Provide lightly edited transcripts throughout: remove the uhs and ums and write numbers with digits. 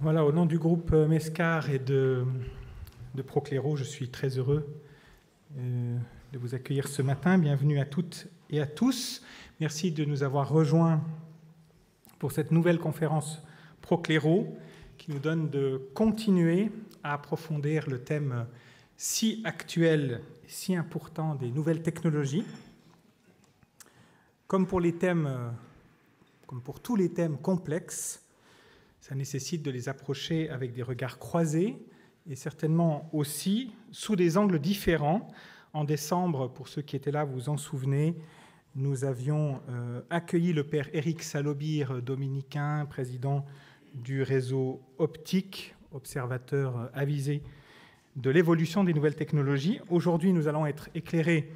Voilà, au nom du groupe Mescar et de Procléro, je suis très heureux de vous accueillir ce matin. Bienvenue à toutes et à tous. Merci de nous avoir rejoints pour cette nouvelle conférence Procléro qui nous donne de continuer à approfondir le thème si actuel et si important des nouvelles technologies. Comme pour tous les thèmes complexes, ça nécessite de les approcher avec des regards croisés et certainement aussi sous des angles différents. En décembre, pour ceux qui étaient là, vous vous en souvenez, nous avions accueilli le père Éric Salobir, dominicain, président du réseau optique, observateur avisé de l'évolution des nouvelles technologies. Aujourd'hui, nous allons être éclairés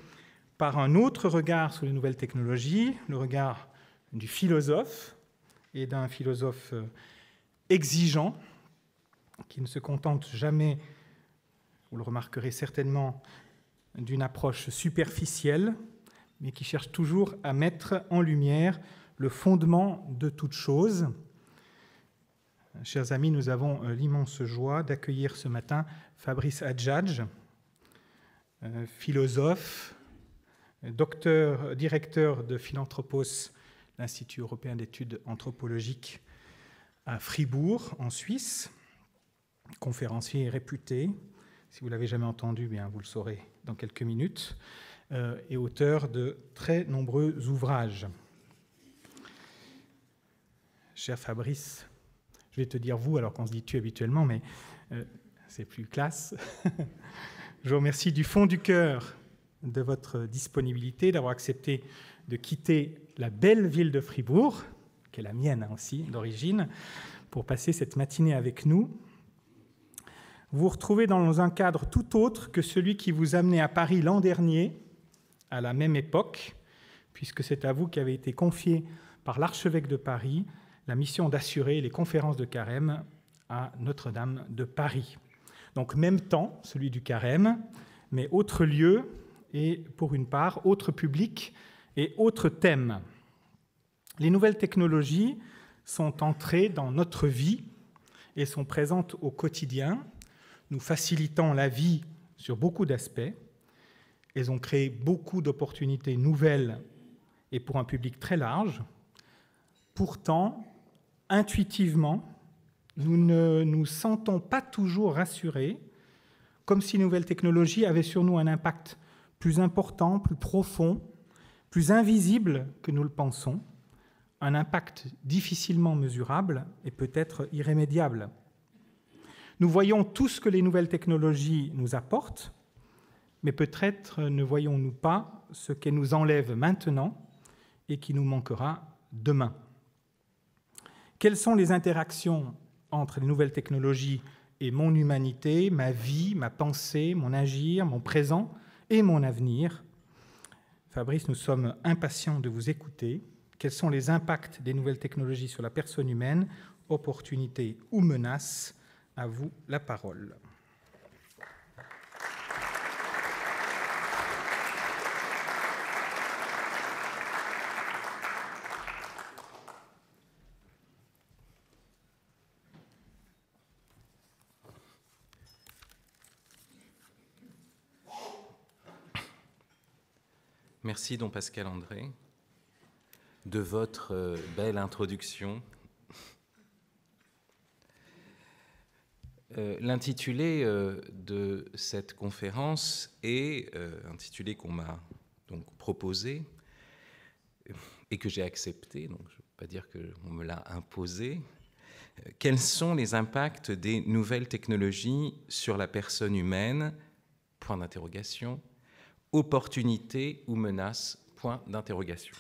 par un autre regard sur les nouvelles technologies, le regard du philosophe, et d'un philosophe exigeant, qui ne se contente jamais, vous le remarquerez certainement, d'une approche superficielle, mais qui cherche toujours à mettre en lumière le fondement de toute chose. Chers amis, nous avons l'immense joie d'accueillir ce matin Fabrice Adjadj, philosophe, directeur de Philanthropos, l'Institut européen d'études anthropologiques à Fribourg, en Suisse, conférencier réputé. Si vous ne l'avez jamais entendu, bien, vous le saurez dans quelques minutes, et auteur de très nombreux ouvrages. Cher Fabrice, je vais te dire vous, alors qu'on se dit tu habituellement, mais c'est plus classe. Je vous remercie du fond du cœur de votre disponibilité, d'avoir accepté de quitter la belle ville de Fribourg, qui est la mienne aussi d'origine, pour passer cette matinée avec nous. Vous vous retrouvez dans un cadre tout autre que celui qui vous amenait à Paris l'an dernier, à la même époque, puisque c'est à vous qu'avait été confiée par l'archevêque de Paris la mission d'assurer les conférences de Carême à Notre-Dame de Paris. Donc même temps, celui du Carême, mais autre lieu et pour une part, autre public et autre thème. Les nouvelles technologies sont entrées dans notre vie et sont présentes au quotidien, nous facilitant la vie sur beaucoup d'aspects. Elles ont créé beaucoup d'opportunités nouvelles et pour un public très large. Pourtant, intuitivement, nous ne nous sentons pas toujours rassurés, comme si les nouvelles technologies avaient sur nous un impact plus important, plus profond, plus invisible que nous le pensons, un impact difficilement mesurable et peut-être irrémédiable. Nous voyons tout ce que les nouvelles technologies nous apportent, mais peut-être ne voyons-nous pas ce qu'elles nous enlèvent maintenant et qui nous manquera demain. Quelles sont les interactions entre les nouvelles technologies et mon humanité, ma vie, ma pensée, mon agir, mon présent et mon avenir? Fabrice, nous sommes impatients de vous écouter. Quels sont les impacts des nouvelles technologies sur la personne humaine, opportunités ou menaces? À vous la parole. Merci, don Pascal André, de votre belle introduction. L'intitulé de cette conférence est intitulé qu'on m'a donc proposé et que j'ai accepté, donc je ne veux pas dire qu'on me l'a imposé. Quels sont les impacts des nouvelles technologies sur la personne humaine? Point d'interrogation. Opportunité ou menace? Point d'interrogation.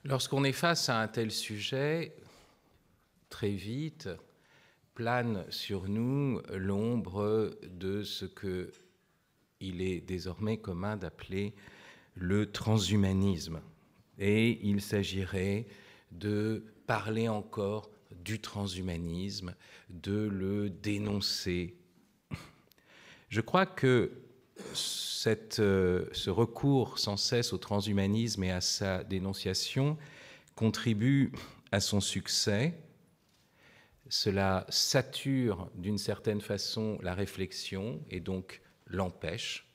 Lorsqu'on est face à un tel sujet, très vite plane sur nous l'ombre de ce qu'il est désormais commun d'appeler le transhumanisme. Et il s'agirait de parler encore du transhumanisme, de le dénoncer. Je crois que ce recours sans cesse au transhumanisme et à sa dénonciation contribue à son succès, cela sature d'une certaine façon la réflexion et donc l'empêche.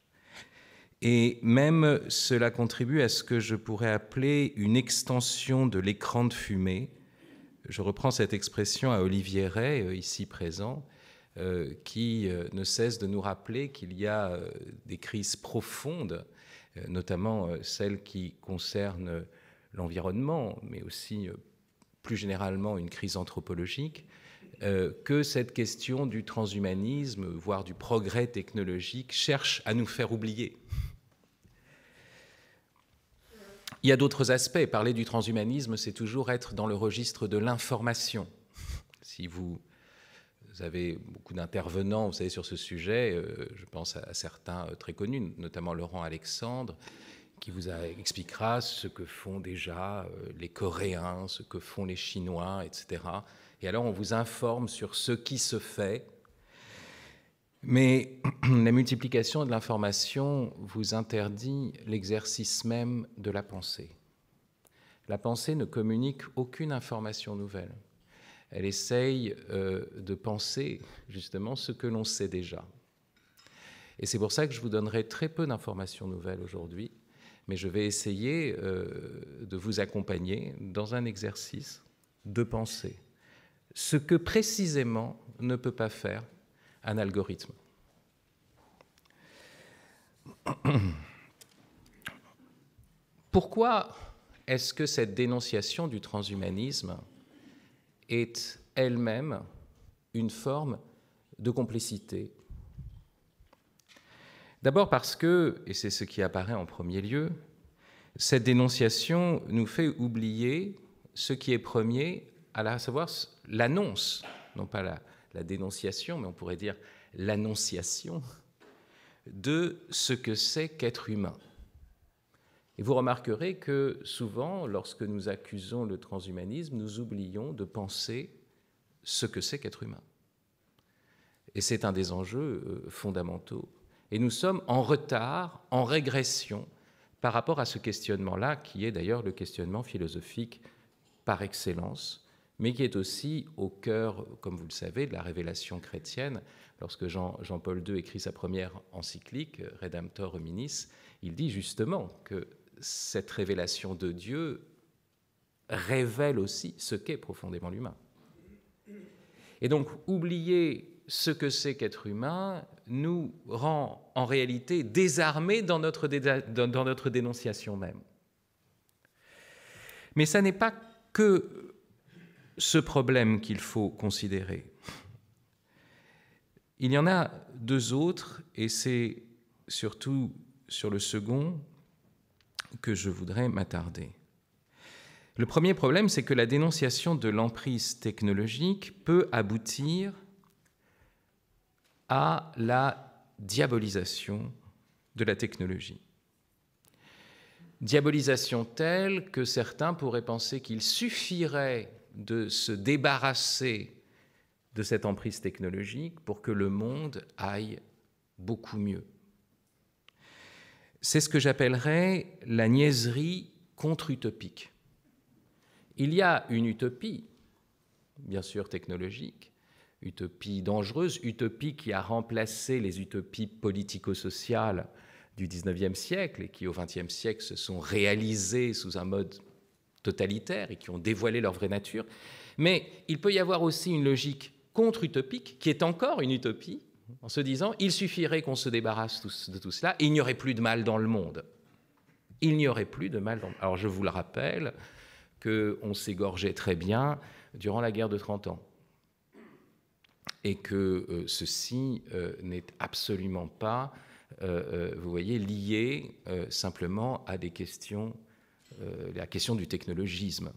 Et même cela contribue à ce que je pourrais appeler une extension de l'écran de fumée. Je reprends cette expression à Olivier Rey, ici présent, qui ne cesse de nous rappeler qu'il y a des crises profondes, notamment celles qui concernent l'environnement, mais aussi plus généralement une crise anthropologique, que cette question du transhumanisme, voire du progrès technologique, cherche à nous faire oublier. Il y a d'autres aspects. Parler du transhumanisme, c'est toujours être dans le registre de l'information. Si vous avez beaucoup d'intervenants, vous savez, sur ce sujet, je pense à certains très connus, notamment Laurent Alexandre, qui vous expliquera ce que font déjà les Coréens, ce que font les Chinois, etc. Et alors, on vous informe sur ce qui se fait. Mais la multiplication de l'information vous interdit l'exercice même de la pensée. La pensée ne communique aucune information nouvelle. Elle essaye de penser justement ce que l'on sait déjà. Et c'est pour ça que je vous donnerai très peu d'informations nouvelles aujourd'hui, mais je vais essayer de vous accompagner dans un exercice de pensée. Ce que précisément ne peut pas faire un algorithme. Pourquoi est-ce que cette dénonciation du transhumanisme est elle-même une forme de complicité? D'abord parce que, et c'est ce qui apparaît en premier lieu, cette dénonciation nous fait oublier ce qui est premier, à savoir l'annonce, non pas la dénonciation, mais on pourrait dire l'annonciation de ce que c'est qu'être humain. Et vous remarquerez que souvent, lorsque nous accusons le transhumanisme, nous oublions de penser ce que c'est qu'être humain. Et c'est un des enjeux fondamentaux. Et nous sommes en retard, en régression, par rapport à ce questionnement-là, qui est d'ailleurs le questionnement philosophique par excellence, mais qui est aussi au cœur, comme vous le savez, de la révélation chrétienne. Lorsque Jean-Paul II écrit sa première encyclique, Redemptor Hominis, il dit justement que cette révélation de Dieu révèle aussi ce qu'est profondément l'humain. Et donc, oublier ce que c'est qu'être humain nous rend en réalité désarmés dans notre dénonciation même. Mais ça n'est pas que ce problème qu'il faut considérer. Il y en a deux autres, et c'est surtout sur le second que je voudrais m'attarder. Le premier problème, c'est que la dénonciation de l'emprise technologique peut aboutir à la diabolisation de la technologie. Diabolisation telle que certains pourraient penser qu'il suffirait de se débarrasser de cette emprise technologique pour que le monde aille beaucoup mieux. C'est ce que j'appellerais la niaiserie contre-utopique. Il y a une utopie, bien sûr technologique, utopie dangereuse, utopie qui a remplacé les utopies politico-sociales du XIXe siècle et qui, au XXe siècle, se sont réalisées sous un mode totalitaire et qui ont dévoilé leur vraie nature. Mais il peut y avoir aussi une logique contre-utopique qui est encore une utopie, en se disant il suffirait qu'on se débarrasse de tout cela et il n'y aurait plus de mal dans le monde. Il n'y aurait plus de mal dans le monde. Alors je vous le rappelle qu'on s'égorgeait très bien durant la guerre de 30 ans et que ceci n'est absolument pas, vous voyez, lié simplement à des questions, la question du technologisme.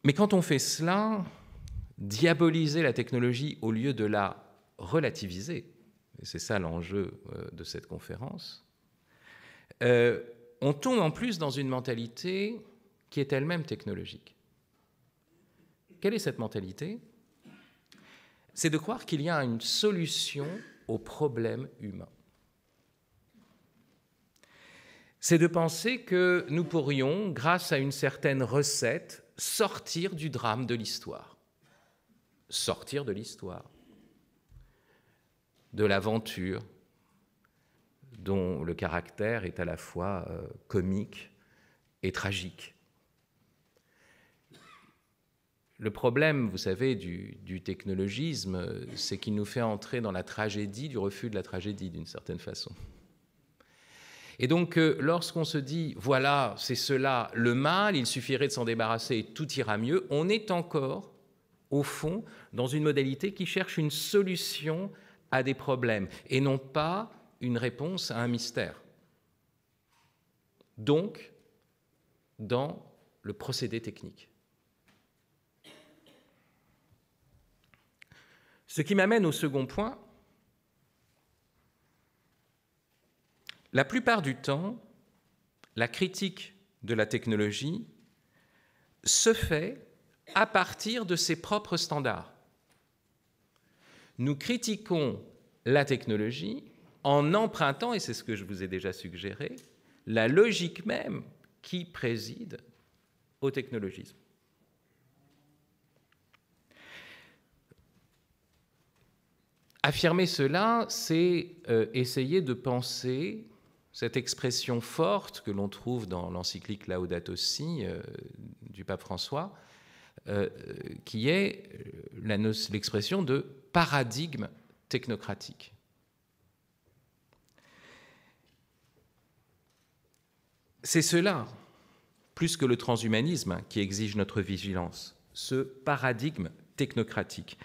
Mais quand on fait cela, diaboliser la technologie au lieu de la relativiser, et c'est ça l'enjeu de cette conférence, on tombe en plus dans une mentalité qui est elle-même technologique. Quelle est cette mentalité? C'est de croire qu'il y a une solution aux problèmes humains. c'est de penser que nous pourrions, grâce à une certaine recette, sortir du drame de l'histoire. Sortir de l'histoire, de l'aventure, dont le caractère est à la fois comique et tragique. Le problème, vous savez, du technologisme, c'est qu'il nous fait entrer dans la tragédie du refus de la tragédie, d'une certaine façon. Et donc, lorsqu'on se dit, voilà, c'est cela le mal, il suffirait de s'en débarrasser et tout ira mieux, on est encore, au fond, dans une modalité qui cherche une solution à des problèmes et non pas une réponse à un mystère. Donc, dans le procédé technique. Ce qui m'amène au second point. La plupart du temps, la critique de la technologie se fait à partir de ses propres standards. Nous critiquons la technologie en empruntant, et c'est ce que je vous ai déjà suggéré, la logique même qui préside au technologisme. Affirmer cela, c'est essayer de penser cette expression forte que l'on trouve dans l'encyclique Laudato Si du pape François, qui est l'expression de paradigme technocratique. C'est cela, plus que le transhumanisme, qui exige notre vigilance, ce paradigme technocratique.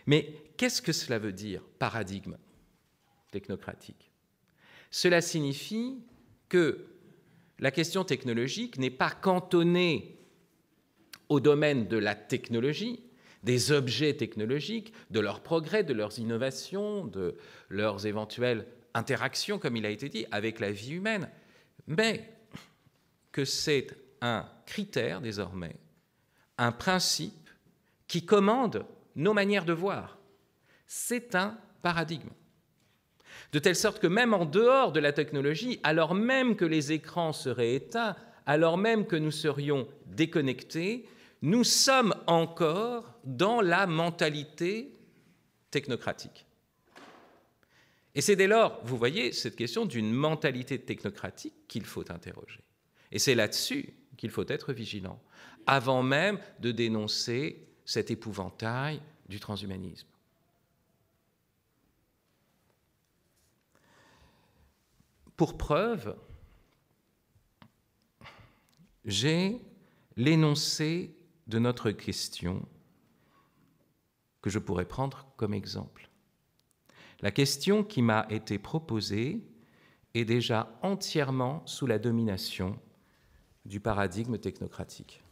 Mais qu'est-ce que cela veut dire, paradigme technocratique ? Cela signifie que la question technologique n'est pas cantonnée au domaine de la technologie, des objets technologiques, de leurs progrès, de leurs innovations, de leurs éventuelles interactions, comme il a été dit, avec la vie humaine, mais que c'est un critère désormais, un principe qui commande nos manières de voir. C'est un paradigme. De telle sorte que même en dehors de la technologie, alors même que les écrans seraient éteints, alors même que nous serions déconnectés, nous sommes encore dans la mentalité technocratique. Et c'est dès lors, vous voyez, cette question d'une mentalité technocratique qu'il faut interroger. Et c'est là-dessus qu'il faut être vigilant, avant même de dénoncer cet épouvantail du transhumanisme. Pour preuve, j'ai l'énoncé de notre question que je pourrais prendre comme exemple. La question qui m'a été proposée est déjà entièrement sous la domination du paradigme technocratique.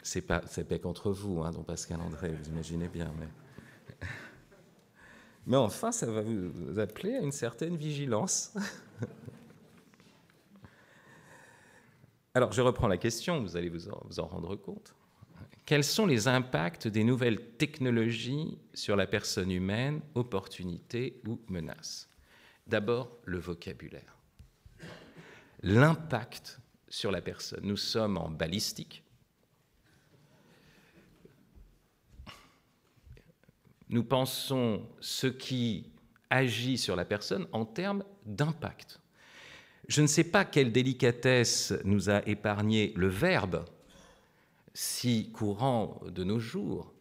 C'est pas contre vous, hein, don Pascal André, vous imaginez bien. Mais enfin, ça va vous appeler à une certaine vigilance. Alors, je reprends la question, vous allez vous en rendre compte. Quels sont les impacts des nouvelles technologies sur la personne humaine, opportunités ou menaces ? D'abord, le vocabulaire. L'impact sur la personne. Nous sommes en balistique. Nous pensons ce qui agit sur la personne en termes d'impact. Je ne sais pas quelle délicatesse nous a épargné le verbe, si courant de nos jours,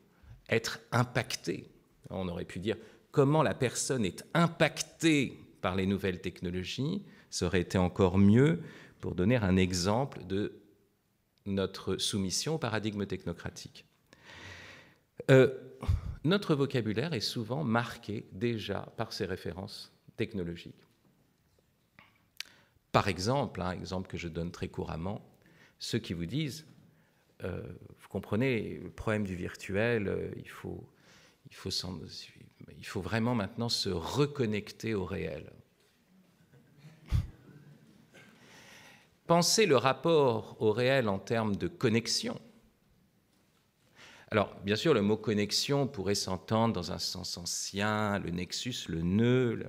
être impacté. On aurait pu dire comment la personne est impactée par les nouvelles technologies. Ça aurait été encore mieux pour donner un exemple de notre soumission au paradigme technocratique. Notre vocabulaire est souvent marqué déjà par ces références technologiques. Par exemple, un exemple que je donne très couramment, ceux qui vous disent, vous comprenez, le problème du virtuel, il faut vraiment maintenant se reconnecter au réel. Pensez le rapport au réel en termes de connexion. Alors, bien sûr, le mot connexion pourrait s'entendre dans un sens ancien, le nexus, le nœud,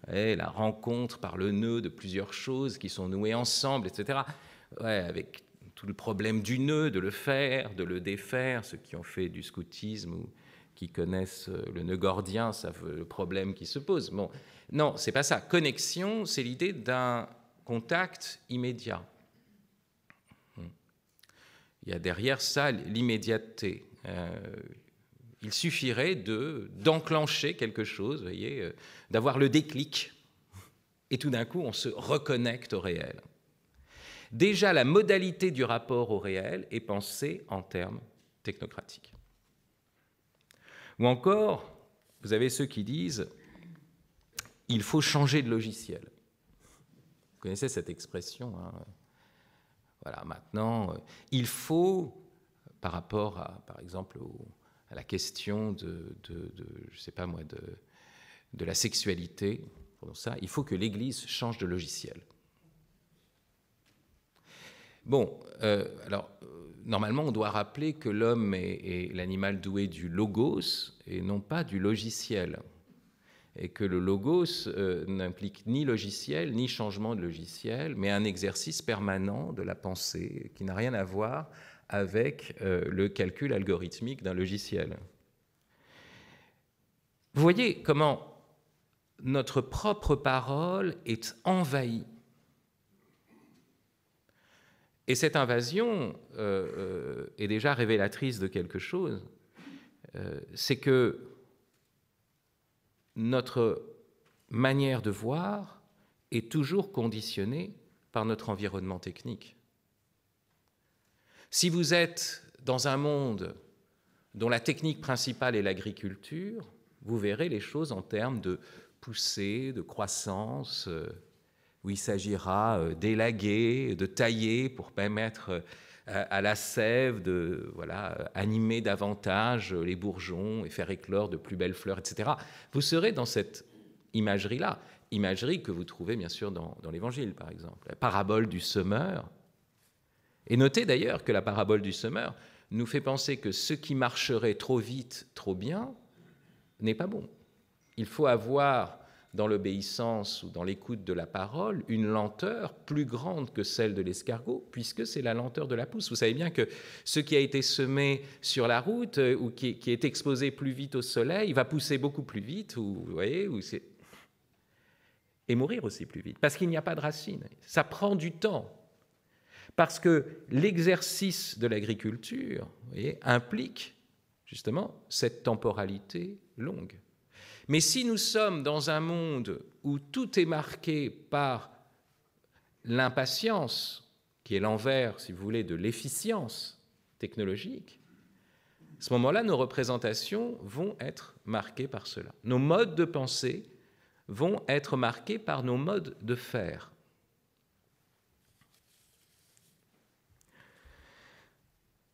la rencontre par le nœud de plusieurs choses qui sont nouées ensemble, etc. Ouais, avec tout le problème du nœud, de le faire, de le défaire, ceux qui ont fait du scoutisme ou qui connaissent le nœud gordien savent le problème qui se pose. Bon, non, c'est pas ça. Connexion, c'est l'idée d'un contact immédiat. Il y a derrière ça l'immédiateté. Il suffirait d'enclencher quelque chose, vous voyez, d'avoir le déclic, et tout d'un coup, on se reconnecte au réel. Déjà, la modalité du rapport au réel est pensée en termes technocratiques. Ou encore, vous avez ceux qui disent « il faut changer de logiciel ». Vous connaissez cette expression, hein. Voilà, maintenant, il faut, par rapport à, par exemple, à la question je sais pas moi, de la sexualité, pour ça, il faut que l'Église change de logiciel. Bon, alors, normalement, on doit rappeler que l'homme est l'animal doué du logos et non pas du logiciel. Et que le logos n'implique ni logiciel, ni changement de logiciel, mais un exercice permanent de la pensée qui n'a rien à voir avec le calcul algorithmique d'un logiciel. Vous voyez comment notre propre parole est envahie. Et cette invasion est déjà révélatrice de quelque chose, c'est que notre manière de voir est toujours conditionnée par notre environnement technique. Si vous êtes dans un monde dont la technique principale est l'agriculture, vous verrez les choses en termes de poussée, de croissance, où il s'agira d'élaguer, de tailler pour permettre à la sève de animer davantage les bourgeons et faire éclore de plus belles fleurs, etc. Vous serez dans cette imagerie-là, imagerie que vous trouvez bien sûr dans l'Évangile, par exemple, la parabole du semeur. Et notez d'ailleurs que la parabole du semeur nous fait penser que ce qui marcherait trop vite, trop bien, n'est pas bon. Il faut avoir dans l'obéissance ou dans l'écoute de la parole, une lenteur plus grande que celle de l'escargot, puisque c'est la lenteur de la pousse. Vous savez bien que ce qui a été semé sur la route ou qui est exposé plus vite au soleil, va pousser beaucoup plus vite, vous voyez, et mourir aussi plus vite, parce qu'il n'y a pas de racines. Ça prend du temps, parce que l'exercice de l'agriculture, vous voyez, implique justement cette temporalité longue. Mais si nous sommes dans un monde où tout est marqué par l'impatience, qui est l'envers, si vous voulez, de l'efficience technologique, à ce moment-là, nos représentations vont être marquées par cela. Nos modes de pensée vont être marqués par nos modes de faire.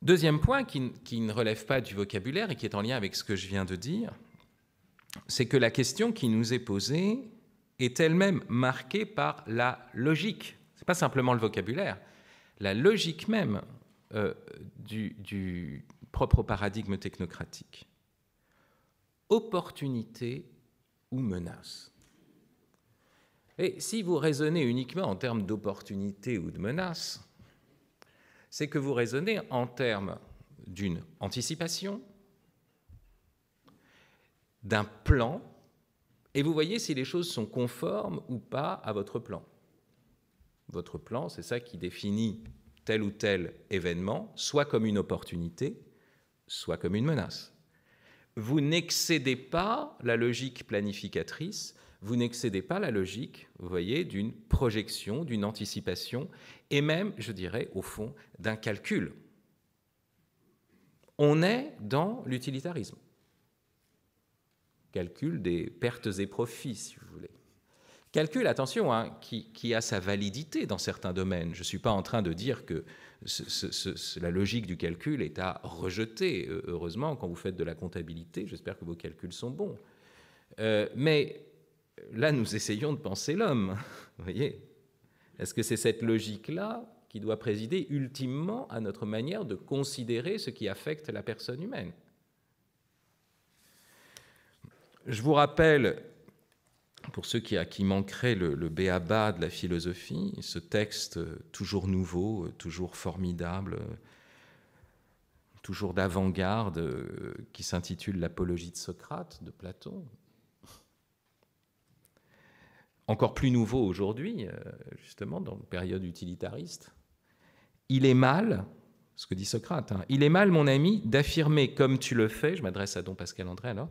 Deuxième point qui ne relève pas du vocabulaire et qui est en lien avec ce que je viens de dire, c'est que la question qui nous est posée est elle-même marquée par la logique. Ce n'est pas simplement le vocabulaire, la logique même du propre paradigme technocratique. Opportunité ou menace. Et si vous raisonnez uniquement en termes d'opportunité ou de menace, c'est que vous raisonnez en termes d'une anticipation, d'un plan, et vous voyez si les choses sont conformes ou pas à votre plan. Votre plan, c'est ça qui définit tel ou tel événement, soit comme une opportunité, soit comme une menace. Vous n'excédez pas la logique planificatrice, vous n'excédez pas la logique, vous voyez, d'une projection, d'une anticipation, et même, je dirais, au fond, d'un calcul. On est dans l'utilitarisme. Calcul des pertes et profits, si vous voulez. Calcul, attention, hein, qui a sa validité dans certains domaines. Je ne suis pas en train de dire que la logique du calcul est à rejeter. Heureusement, quand vous faites de la comptabilité, j'espère que vos calculs sont bons. Mais là, nous essayons de penser l'homme. Vous voyez ? Est-ce que c'est cette logique-là qui doit présider ultimement à notre manière de considérer ce qui affecte la personne humaine. Je vous rappelle, pour ceux qui manqueraient le b.a.-ba de la philosophie, ce texte toujours nouveau, toujours formidable, toujours d'avant-garde, qui s'intitule « L'apologie de Socrate » de Platon. Encore plus nouveau aujourd'hui, justement, dans la période utilitariste. Il est mal, ce que dit Socrate, hein, il est mal, mon ami, d'affirmer comme tu le fais, je m'adresse à Don Pascal André alors,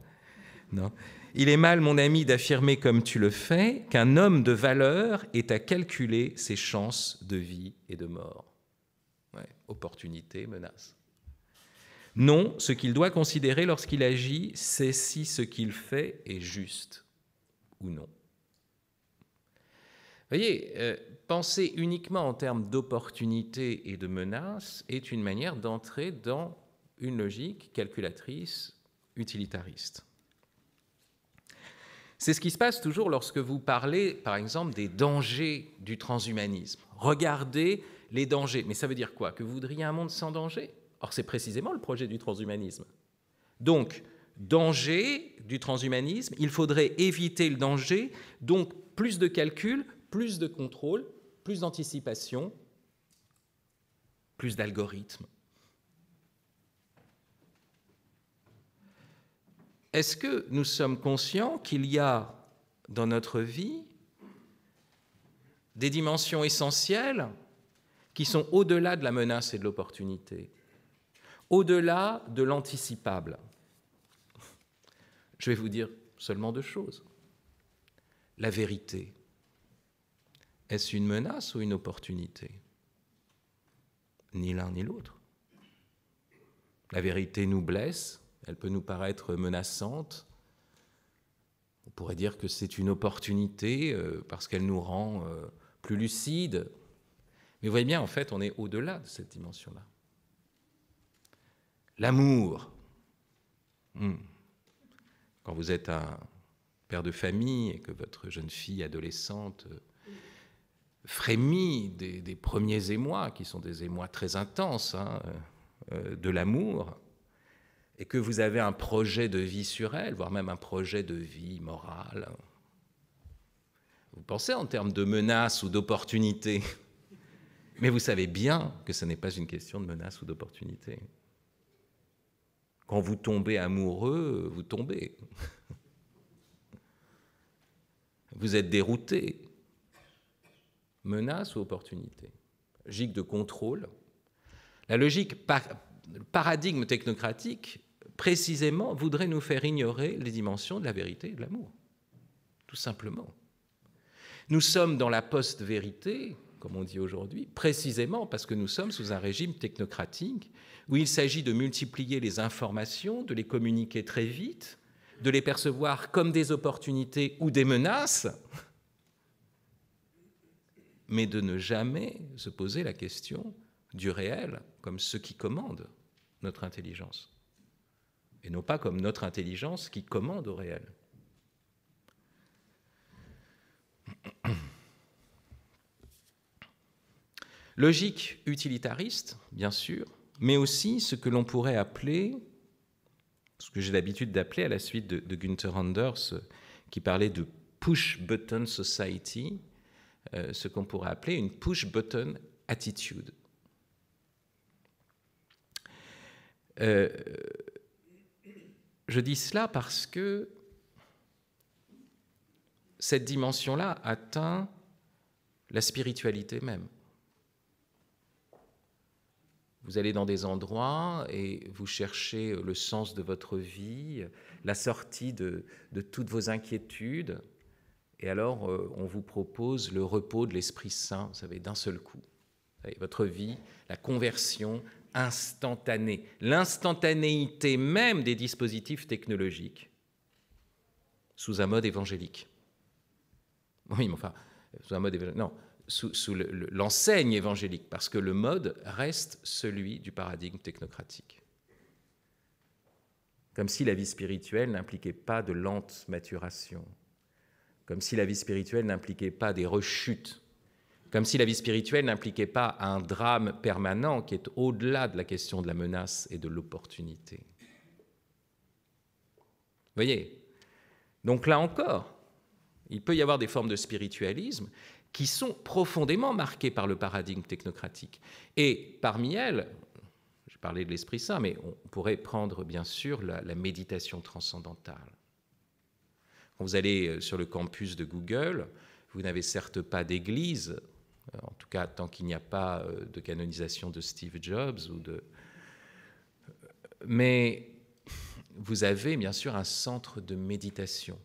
non. Il est mal, mon ami, d'affirmer comme tu le fais qu'un homme de valeur est à calculer ses chances de vie et de mort. Ouais, opportunité, menace. Non, ce qu'il doit considérer lorsqu'il agit, c'est si ce qu'il fait est juste ou non. Vous voyez, penser uniquement en termes d'opportunité et de menace est une manière d'entrer dans une logique calculatrice, utilitariste. C'est ce qui se passe toujours lorsque vous parlez, par exemple, des dangers du transhumanisme. Regardez les dangers. Mais ça veut dire quoi? Que vous voudriez un monde sans danger? Or, c'est précisément le projet du transhumanisme. Donc, danger du transhumanisme, il faudrait éviter le danger, donc plus de calcul, plus de contrôle, plus d'anticipation, plus d'algorithmes. Est-ce que nous sommes conscients qu'il y a dans notre vie des dimensions essentielles qui sont au-delà de la menace et de l'opportunité, au-delà de l'anticipable? Je vais vous dire seulement deux choses. La vérité, est-ce une menace ou une opportunité? Ni l'un ni l'autre. La vérité nous blesse. Elle peut nous paraître menaçante. On pourrait dire que c'est une opportunité parce qu'elle nous rend plus lucides. Mais vous voyez bien, en fait, on est au-delà de cette dimension-là. L'amour. Quand vous êtes un père de famille et que votre jeune fille adolescente frémit des premiers émois, qui sont des émois très intenses, de l'amour, et que vous avez un projet de vie sur elle, voire même un projet de vie morale, vous pensez en termes de menace ou d'opportunité, mais vous savez bien que ce n'est pas une question de menace ou d'opportunité. Quand vous tombez amoureux, vous tombez. Vous êtes dérouté. Menace ou opportunité? Logique de contrôle. La logique, le paradigme technocratique, précisément, voudrait nous faire ignorer les dimensions de la vérité et de l'amour. Tout simplement. Nous sommes dans la post-vérité, comme on dit aujourd'hui, précisément parce que nous sommes sous un régime technocratique où il s'agit de multiplier les informations, de les communiquer très vite, de les percevoir comme des opportunités ou des menaces, mais de ne jamais se poser la question du réel comme ce qui commande notre intelligence, et non pas comme notre intelligence qui commande au réel. Logique utilitariste, bien sûr, mais aussi ce que l'on pourrait appeler, ce que j'ai l'habitude d'appeler à la suite de Günther Anders, qui parlait de push-button society, ce qu'on pourrait appeler une push-button attitude. Je dis cela parce que cette dimension-là atteint la spiritualité même. Vous allez dans des endroits et vous cherchez le sens de votre vie, la sortie de toutes vos inquiétudes, et alors on vous propose le repos de l'Esprit Saint, vous savez, d'un seul coup. Vous savez, votre vie, la conversion instantanée, l'instantanéité même des dispositifs technologiques sous un mode évangélique. Oui, mais enfin, sous un mode évangélique, non, sous l'enseigne évangélique, parce que le mode reste celui du paradigme technocratique. Comme si la vie spirituelle n'impliquait pas de lente maturation, comme si la vie spirituelle n'impliquait pas des rechutes, Comme si la vie spirituelle n'impliquait pas un drame permanent qui est au-delà de la question de la menace et de l'opportunité. Vous voyez? Donc là encore, il peut y avoir des formes de spiritualisme qui sont profondément marquées par le paradigme technocratique. Et parmi elles, j'ai parlé de l'Esprit Saint, mais on pourrait prendre bien sûr la méditation transcendantale. Quand vous allez sur le campus de Google, vous n'avez certes pas d'église, en tout cas tant qu'il n'y a pas de canonisation de Steve Jobs, mais vous avez bien sûr un centre de méditation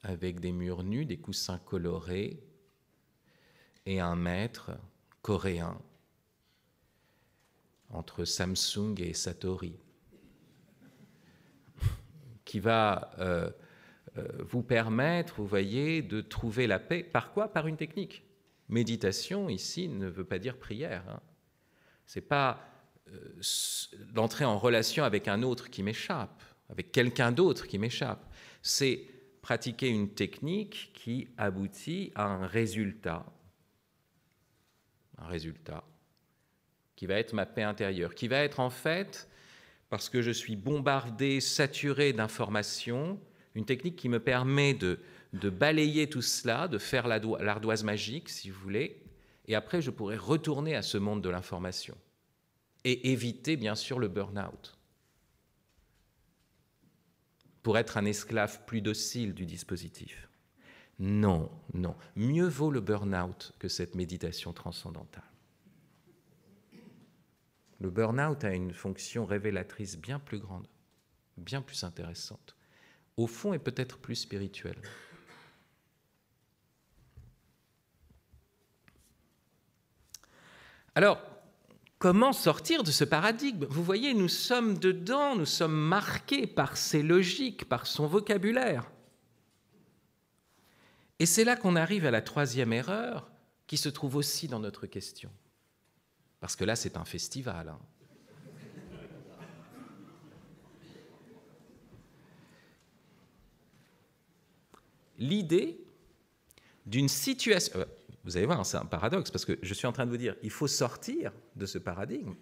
avec des murs nus, des coussins colorés et un maître coréen entre Samsung et Satori qui va vous permettre, vous voyez, de trouver la paix. Par quoi? Par une technique. Méditation, ici, ne veut pas dire prière. Hein. Ce n'est pas d'entrer en relation avec un autre qui m'échappe, avec quelqu'un d'autre qui m'échappe. C'est pratiquer une technique qui aboutit à un résultat qui va être ma paix intérieure, qui va être en fait, parce que je suis bombardé, saturé d'informations, une technique qui me permet de balayer tout cela, de faire l'ardoise magique, si vous voulez, et après je pourrai retourner à ce monde de l'information et éviter bien sûr le burn-out pour être un esclave plus docile du dispositif. Non, non, mieux vaut le burn-out que cette méditation transcendantale. Le burn-out a une fonction révélatrice bien plus grande, bien plus intéressante, au fond et peut-être plus spirituelle. Alors, comment sortir de ce paradigme? Vous voyez, nous sommes dedans, nous sommes marqués par ses logiques, par son vocabulaire. Et c'est là qu'on arrive à la troisième erreur, qui se trouve aussi dans notre question. Parce que là, c'est un festival. Hein. L'idée d'une situation... Vous allez voir, c'est un paradoxe, parce que je suis en train de vous dire, il faut sortir de ce paradigme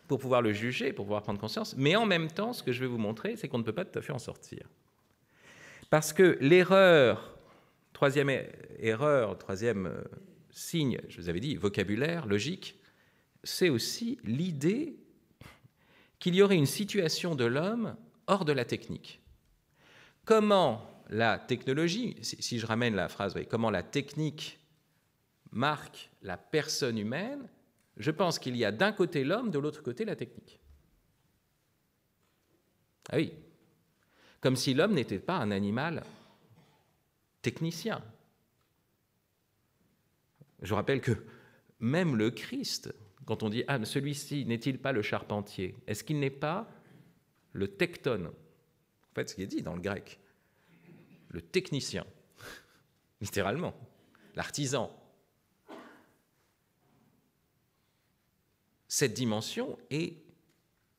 pour pouvoir le juger, pour pouvoir prendre conscience, mais en même temps, ce que je vais vous montrer, c'est qu'on ne peut pas tout à fait en sortir. Parce que l'erreur, troisième signe, je vous avais dit, vocabulaire, logique, c'est aussi l'idée qu'il y aurait une situation de l'homme hors de la technique. Comment la technologie, si je ramène la phrase, voyez, comment la technique marque la personne humaine, je pense qu'il y a d'un côté l'homme, de l'autre côté la technique. Ah oui, comme si l'homme n'était pas un animal technicien. Je rappelle que même le Christ, quand on dit « Ah, celui-ci n'est-il pas le charpentier ?» Est-ce qu'il n'est pas le tecton? En fait, ce qui est dit dans le grec. Le technicien, littéralement, l'artisan. Cette dimension est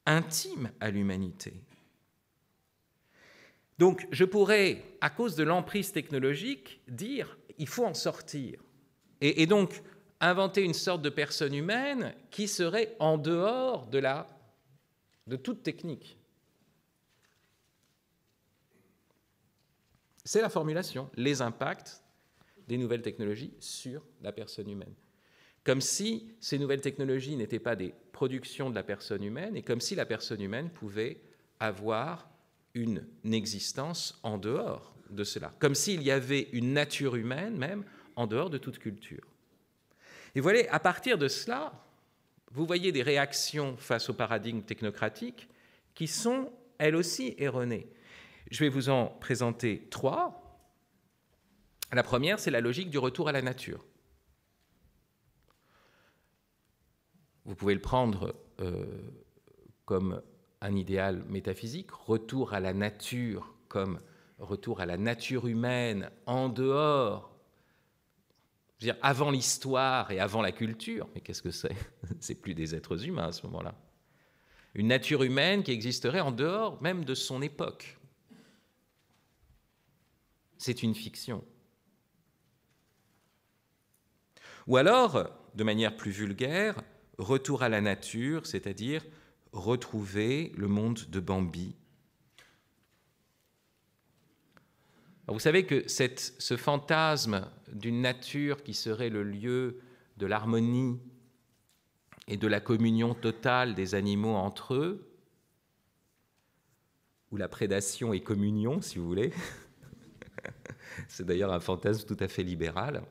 intime à l'humanité. Donc, je pourrais, à cause de l'emprise technologique, dire il faut en sortir. Et donc, inventer une sorte de personne humaine qui serait en dehors de toute technique. C'est la formulation, les impacts des nouvelles technologies sur la personne humaine. Comme si ces nouvelles technologies n'étaient pas des productions de la personne humaine et comme si la personne humaine pouvait avoir une existence en dehors de cela. Comme s'il y avait une nature humaine même en dehors de toute culture. Et voilà, à partir de cela, vous voyez des réactions face au paradigme technocratique qui sont, elles aussi, erronées. Je vais vous en présenter 3. La première, c'est la logique du retour à la nature. Vous pouvez le prendre comme un idéal métaphysique, retour à la nature comme retour à la nature humaine en dehors, je veux dire, avant l'histoire et avant la culture. Mais qu'est-ce que c'est? C'est plus des êtres humains à ce moment-là. Une nature humaine qui existerait en dehors même de son époque. C'est une fiction. Ou alors, de manière plus vulgaire, retour à la nature, c'est-à-dire retrouver le monde de Bambi. Alors vous savez que ce fantasme d'une nature qui serait le lieu de l'harmonie et de la communion totale des animaux entre eux, ou la prédation et communion, si vous voulez, c'est d'ailleurs un fantasme tout à fait libéral,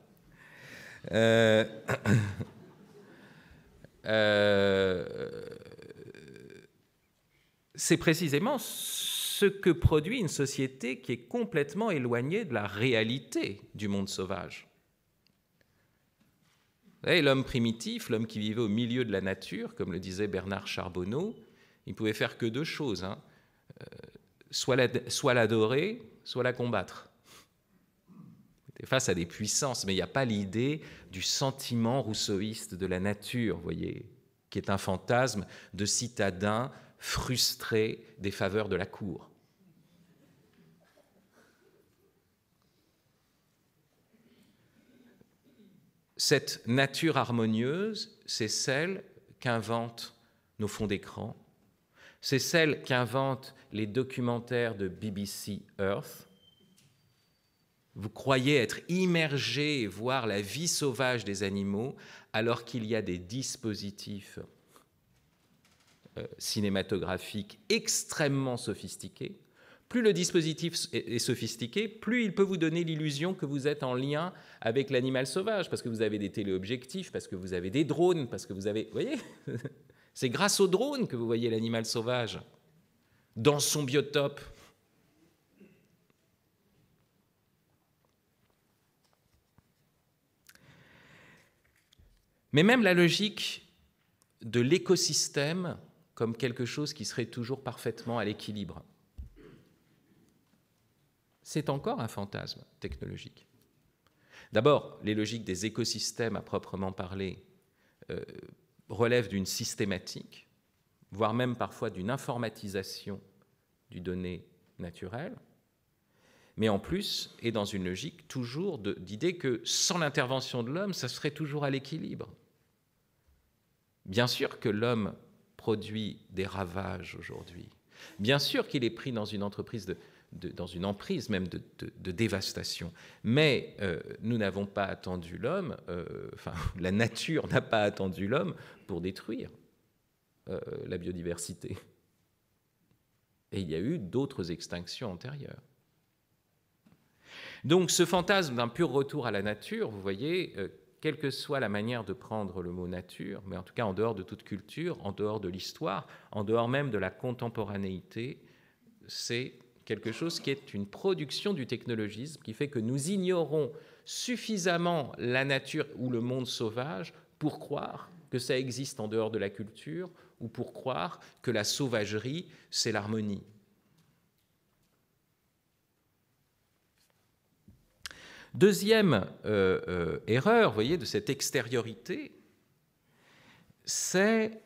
c'est précisément ce que produit une société qui est complètement éloignée de la réalité du monde sauvage. Vous savez, l'homme primitif, l'homme qui vivait au milieu de la nature, comme le disait Bernard Charbonneau, il ne pouvait faire que deux choses, hein. Soit l'adorer, soit la combattre. Il était face à des puissances, mais il n'y a pas l'idée du sentiment rousseauiste de la nature, vous voyez, qui est un fantasme de citadin frustré des faveurs de la cour. Cette nature harmonieuse, c'est celle qu'inventent nos fonds d'écran, c'est celle qu'inventent les documentaires de BBC Earth. Vous croyez être immergé et voir la vie sauvage des animaux alors qu'il y a des dispositifs cinématographiques extrêmement sophistiqués. Plus le dispositif est sophistiqué, plus il peut vous donner l'illusion que vous êtes en lien avec l'animal sauvage, parce que vous avez des téléobjectifs, parce que vous avez des drones, parce que vous avez... Vous voyez, c'est grâce aux drones que vous voyez l'animal sauvage dans son biotope. Mais même la logique de l'écosystème comme quelque chose qui serait toujours parfaitement à l'équilibre, c'est encore un fantasme technologique. D'abord, les logiques des écosystèmes à proprement parler relèvent d'une systématique, voire même parfois d'une informatisation du donné naturel, mais en plus est dans une logique toujours d'idée que sans l'intervention de l'homme, ça serait toujours à l'équilibre. Bien sûr que l'homme produit des ravages aujourd'hui. Bien sûr qu'il est pris dans une entreprise dans une emprise même de dévastation. Mais nous n'avons pas attendu l'homme, la nature n'a pas attendu l'homme pour détruire la biodiversité. Et il y a eu d'autres extinctions antérieures. Donc ce fantasme d'un pur retour à la nature, vous voyez, quelle que soit la manière de prendre le mot nature, mais en tout cas en dehors de toute culture, en dehors de l'histoire, en dehors même de la contemporanéité, c'est quelque chose qui est une production du technologisme, qui fait que nous ignorons suffisamment la nature ou le monde sauvage pour croire que ça existe en dehors de la culture ou pour croire que la sauvagerie, c'est l'harmonie. Deuxième erreur, vous voyez, de cette extériorité, c'est...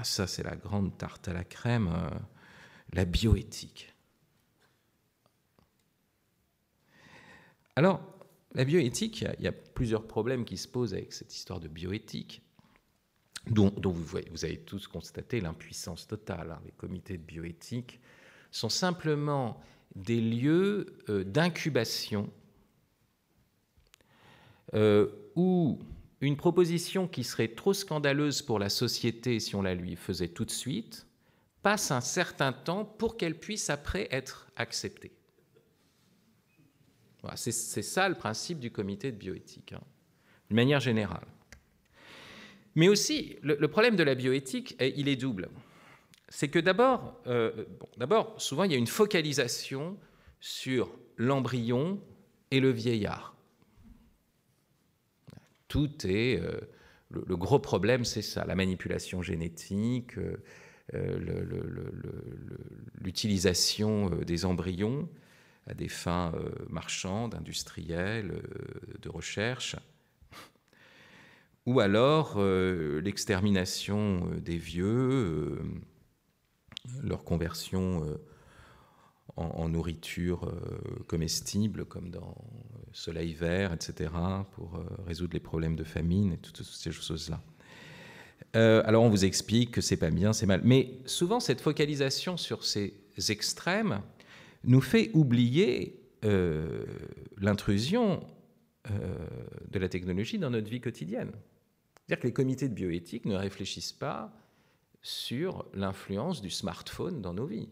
ça, c'est la grande tarte à la crème, la bioéthique. Alors, la bioéthique, il y a plusieurs problèmes qui se posent avec cette histoire de bioéthique, dont vous avez tous constaté l'impuissance totale. Hein. Les comités de bioéthique sont simplement des lieux d'incubation où une proposition qui serait trop scandaleuse pour la société si on la lui faisait tout de suite passe un certain temps pour qu'elle puisse après être acceptée. Voilà, c'est ça le principe du comité de bioéthique, hein, de manière générale. Mais aussi, le problème de la bioéthique, il est double. C'est que d'abord, souvent, il y a une focalisation sur l'embryon et le vieillard. Tout est... le gros problème, c'est ça, la manipulation génétique, l'utilisation des embryons à des fins marchandes, industrielles, de recherche, ou alors l'extermination des vieux, leur conversion en nourriture comestible, comme dans Soleil Vert, etc., pour résoudre les problèmes de famine et toutes ces choses-là. Alors on vous explique que c'est pas bien, c'est mal. Mais souvent, cette focalisation sur ces extrêmes nous fait oublier l'intrusion de la technologie dans notre vie quotidienne. C'est-à-dire que les comités de bioéthique ne réfléchissent pas sur l'influence du smartphone dans nos vies.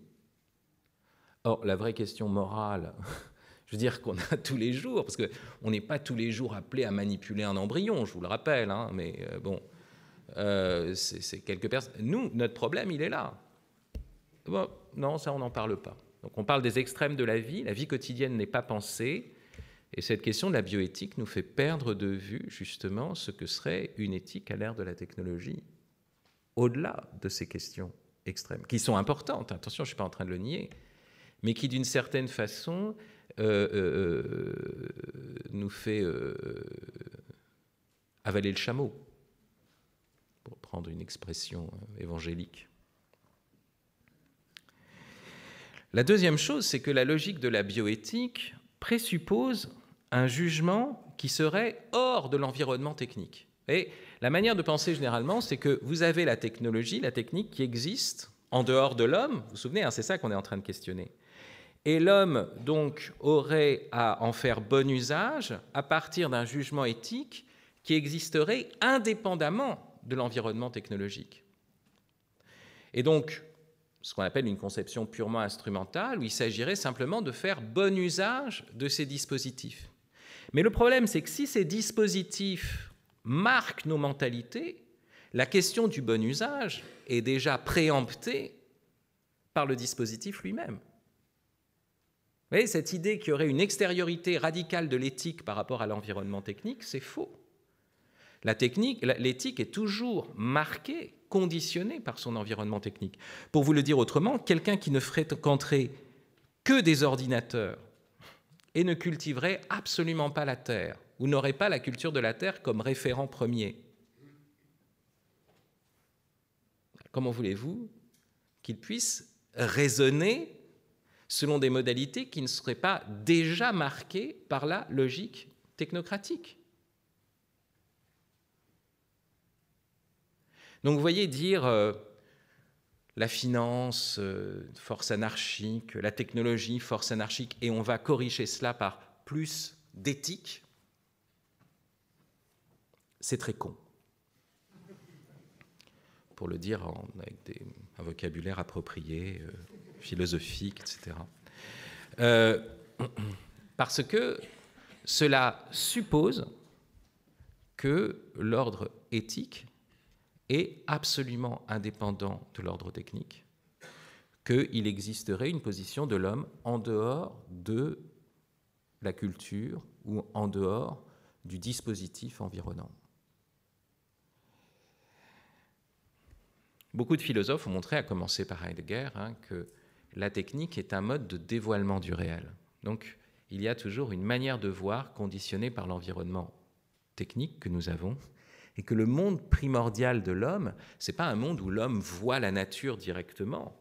Or, la vraie question morale, je veux dire qu'on a tous les jours, parce qu'on n'est pas tous les jours appelé à manipuler un embryon, je vous le rappelle, hein, mais bon, c'est quelques personnes. Nous, notre problème, il est là. Bon, non, ça, on n'en parle pas. Donc, on parle des extrêmes de la vie quotidienne n'est pas pensée, et cette question de la bioéthique nous fait perdre de vue, justement, ce que serait une éthique à l'ère de la technologie, au-delà de ces questions extrêmes, qui sont importantes, attention, je ne suis pas en train de le nier, mais qui, d'une certaine façon, nous fait avaler le chameau, pour prendre une expression évangélique. La deuxième chose, c'est que la logique de la bioéthique présuppose un jugement qui serait hors de l'environnement technique. Et la manière de penser généralement, c'est que vous avez la technologie, la technique qui existe en dehors de l'homme. Vous vous souvenez, hein, c'est ça qu'on est en train de questionner. Et l'homme, donc, aurait à en faire bon usage à partir d'un jugement éthique qui existerait indépendamment de l'environnement technologique. Et donc, ce qu'on appelle une conception purement instrumentale, où il s'agirait simplement de faire bon usage de ces dispositifs. Mais le problème, c'est que si ces dispositifs marquent nos mentalités, la question du bon usage est déjà préemptée par le dispositif lui-même. Vous voyez, cette idée qu'il y aurait une extériorité radicale de l'éthique par rapport à l'environnement technique, c'est faux. L'éthique est toujours marquée, conditionnée par son environnement technique. Pour vous le dire autrement, quelqu'un qui ne fréquenterait que des ordinateurs et ne cultiverait absolument pas la terre, ou n'aurait pas la culture de la terre comme référent premier, comment voulez-vous qu'il puisse raisonner selon des modalités qui ne seraient pas déjà marquées par la logique technocratique? Donc vous voyez, dire la finance, force anarchique, la technologie, force anarchique, et on va corriger cela par plus d'éthique, c'est très con. Pour le dire avec un vocabulaire approprié, philosophique, etc. Parce que cela suppose que l'ordre éthique est absolument indépendant de l'ordre technique, qu'il existerait une position de l'homme en dehors de la culture ou en dehors du dispositif environnant. Beaucoup de philosophes ont montré, à commencer par Heidegger, que la technique est un mode de dévoilement du réel. Donc, il y a toujours une manière de voir conditionnée par l'environnement technique que nous avons, et que le monde primordial de l'homme, ce n'est pas un monde où l'homme voit la nature directement,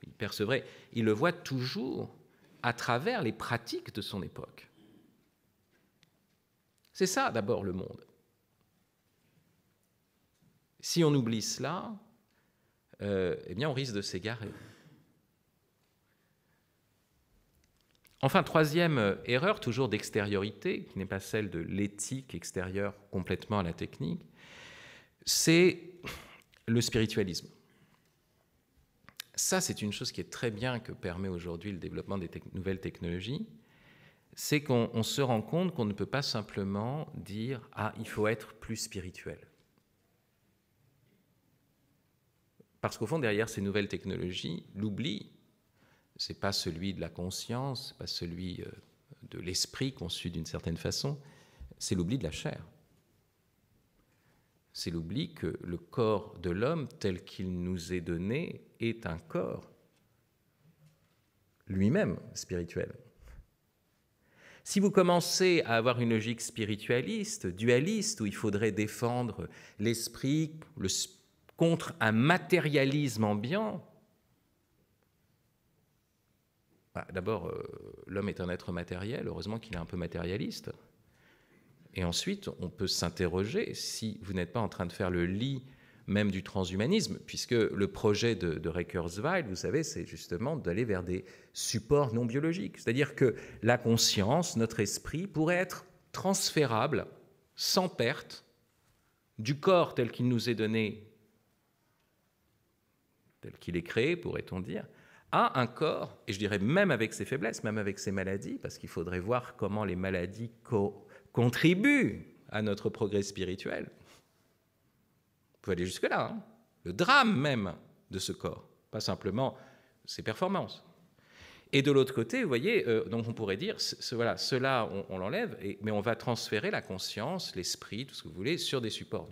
il percevrait, il le voit toujours à travers les pratiques de son époque. C'est ça d'abord le monde. Si on oublie cela, eh bien on risque de s'égarer. Enfin, troisième erreur, toujours d'extériorité, qui n'est pas celle de l'éthique extérieure complètement à la technique, c'est le spiritualisme. Ça, c'est une chose qui est très bien que permet aujourd'hui le développement des nouvelles technologies, c'est qu'on se rend compte qu'on ne peut pas simplement dire « Ah, il faut être plus spirituel ». Parce qu'au fond, derrière ces nouvelles technologies, l'oubli, ce n'est pas celui de la conscience, ce n'est pas celui de l'esprit conçu d'une certaine façon, c'est l'oubli de la chair. C'est l'oubli que le corps de l'homme, tel qu'il nous est donné, est un corps lui-même spirituel. Si vous commencez à avoir une logique spiritualiste, dualiste, où il faudrait défendre l'esprit contre un matérialisme ambiant, D'abord, l'homme est un être matériel, heureusement qu'il est un peu matérialiste. Et ensuite, on peut s'interroger si vous n'êtes pas en train de faire le lit même du transhumanisme, puisque le projet de Ray Kurzweil, vous savez, c'est justement d'aller vers des supports non biologiques. C'est-à-dire que la conscience, notre esprit, pourrait être transférable, sans perte, du corps tel qu'il nous est donné, tel qu'il est créé, pourrait-on dire, à un corps, et je dirais même avec ses faiblesses, même avec ses maladies, parce qu'il faudrait voir comment les maladies contribuent à notre progrès spirituel. On peut aller jusque-là, hein. Le drame même de ce corps, pas simplement ses performances. Et de l'autre côté, vous voyez, donc on pourrait dire, voilà, cela, on l'enlève, mais on va transférer la conscience, l'esprit, tout ce que vous voulez, sur des supports.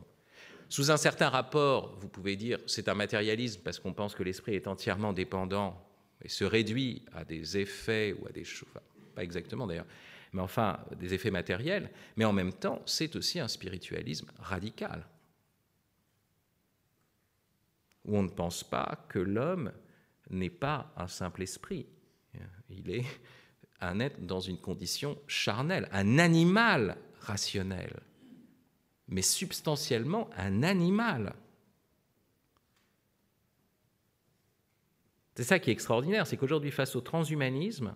Sous un certain rapport, vous pouvez dire c'est un matérialisme parce qu'on pense que l'esprit est entièrement dépendant et se réduit à des effets ou à des choses, enfin, pas exactement d'ailleurs, mais enfin des effets matériels, mais en même temps, c'est aussi un spiritualisme radical, où on ne pense pas que l'homme n'est pas un simple esprit, il est un être dans une condition charnelle, un animal rationnel, mais substantiellement un animal. C'est ça qui est extraordinaire, c'est qu'aujourd'hui, face au transhumanisme,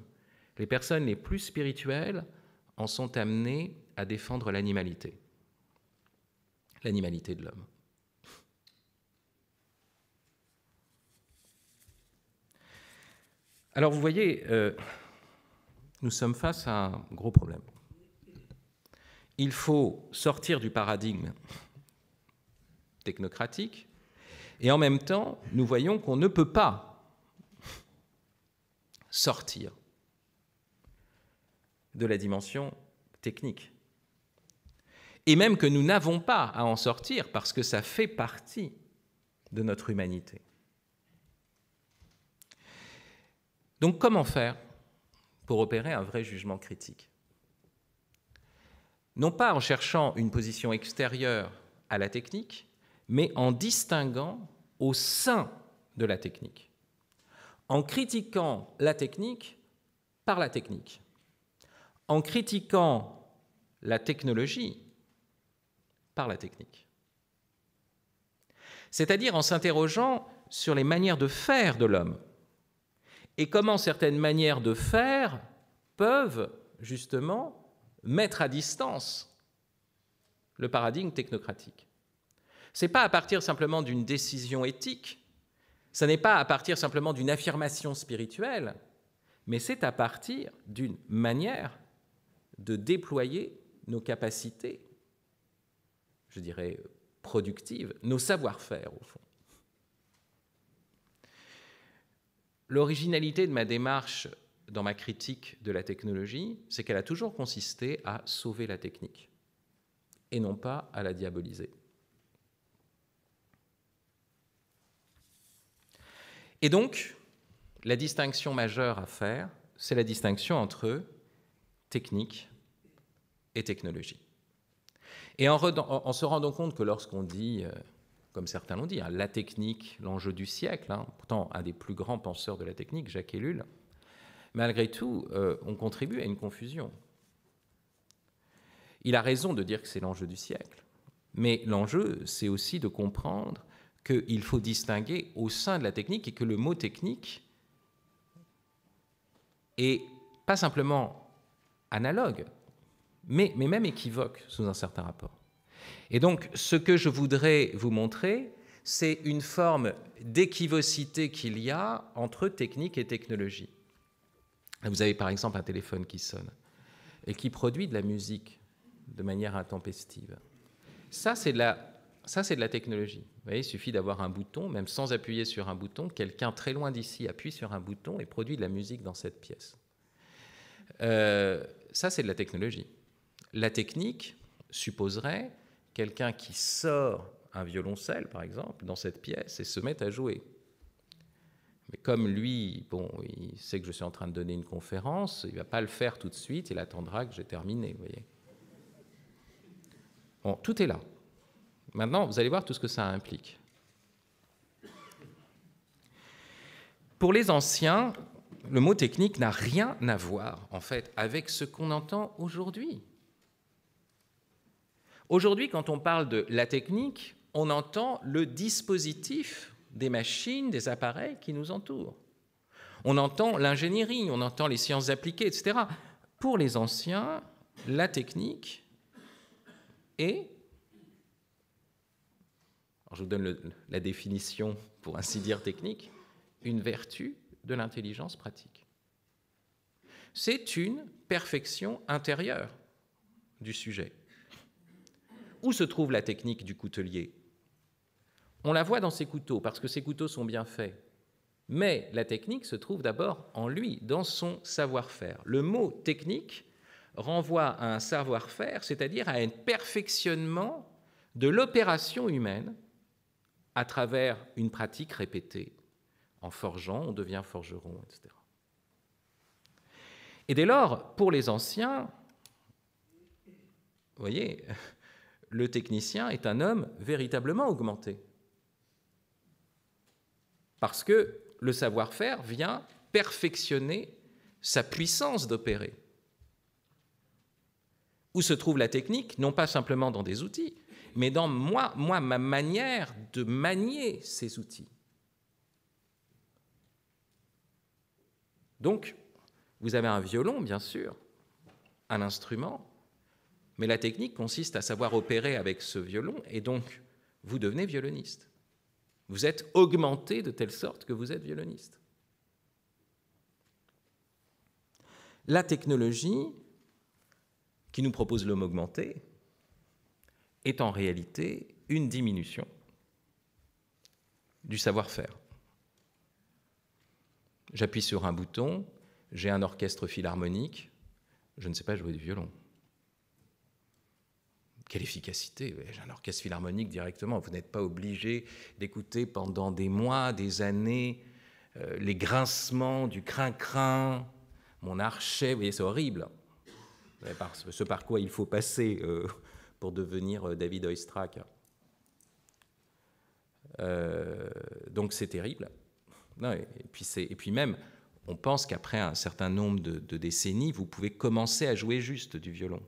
les personnes les plus spirituelles en sont amenées à défendre l'animalité de l'homme. Alors vous voyez, nous sommes face à un gros problème. Il faut sortir du paradigme technocratique et en même temps, nous voyons qu'on ne peut pas sortir de la dimension technique. Et même que nous n'avons pas à en sortir parce que ça fait partie de notre humanité. Donc comment faire pour opérer un vrai jugement critique ? Non pas en cherchant une position extérieure à la technique, mais en distinguant au sein de la technique, en critiquant la technique par la technique, en critiquant la technologie par la technique. C'est-à-dire en s'interrogeant sur les manières de faire de l'homme et comment certaines manières de faire peuvent justement mettre à distance le paradigme technocratique. Ce n'est pas à partir simplement d'une décision éthique, ce n'est pas à partir simplement d'une affirmation spirituelle, mais c'est à partir d'une manière de déployer nos capacités, je dirais productives, nos savoir-faire au fond. L'originalité de ma démarche dans ma critique de la technologie, c'est qu'elle a toujours consisté à sauver la technique et non pas à la diaboliser. Et donc, la distinction majeure à faire, c'est la distinction entre technique et technologie. Et en se rendant compte que lorsqu'on dit, comme certains l'ont dit, la technique, l'enjeu du siècle, pourtant un des plus grands penseurs de la technique, Jacques Ellul, malgré tout, on contribue à une confusion. Il a raison de dire que c'est l'enjeu du siècle, mais l'enjeu, c'est aussi de comprendre qu'il faut distinguer au sein de la technique et que le mot technique est pas simplement analogue, mais même équivoque sous un certain rapport. Et donc, ce que je voudrais vous montrer, c'est une forme d'équivocité qu'il y a entre technique et technologie. Vous avez par exemple un téléphone qui sonne et qui produit de la musique de manière intempestive. Ça, c'est de la technologie. Vous voyez, il suffit d'avoir un bouton, même sans appuyer sur un bouton, quelqu'un très loin d'ici appuie sur un bouton et produit de la musique dans cette pièce. Ça, c'est de la technologie. La technique supposerait quelqu'un qui sort un violoncelle, par exemple, dans cette pièce et se met à jouer. Mais comme lui, il sait que je suis en train de donner une conférence, il ne va pas le faire tout de suite, il attendra que j'ai terminé, vous voyez. Bon, tout est là. Maintenant, vous allez voir tout ce que ça implique. Pour les anciens, le mot technique n'a rien à voir, en fait, avec ce qu'on entend aujourd'hui. Aujourd'hui, quand on parle de la technique, on entend le dispositif des machines, des appareils qui nous entourent. On entend l'ingénierie, on entend les sciences appliquées, etc. Pour les anciens, la technique est, alors je vous donne la définition, pour ainsi dire technique, une vertu de l'intelligence pratique. C'est une perfection intérieure du sujet. Où se trouve la technique du coutelier? On la voit dans ses couteaux, parce que ses couteaux sont bien faits. Mais la technique se trouve d'abord en lui, dans son savoir-faire. Le mot technique renvoie à un savoir-faire, c'est-à-dire à un perfectionnement de l'opération humaine à travers une pratique répétée. En forgeant, on devient forgeron, etc. Et dès lors, pour les anciens, vous voyez, le technicien est un homme véritablement augmenté. Parce que le savoir-faire vient perfectionner sa puissance d'opérer. Où se trouve la technique? Non pas simplement dans des outils, mais dans ma manière de manier ces outils. Donc, vous avez un violon, bien sûr, un instrument, mais la technique consiste à savoir opérer avec ce violon, et donc vous devenez violoniste. Vous êtes augmenté de telle sorte que vous êtes violoniste. La technologie qui nous propose l'homme augmenté est en réalité une diminution du savoir-faire. J'appuie sur un bouton, j'ai un orchestre philharmonique, je ne sais pas jouer du violon. Quelle efficacité! J'ai un orchestre philharmonique directement. Vous n'êtes pas obligé d'écouter pendant des mois, des années, les grincements du crin-crin, mon archet. Vous voyez, c'est horrible. Ce par quoi il faut passer pour devenir David Oistrakh. Donc c'est terrible. Non, et puis même, on pense qu'après un certain nombre de décennies, vous pouvez commencer à jouer juste du violon.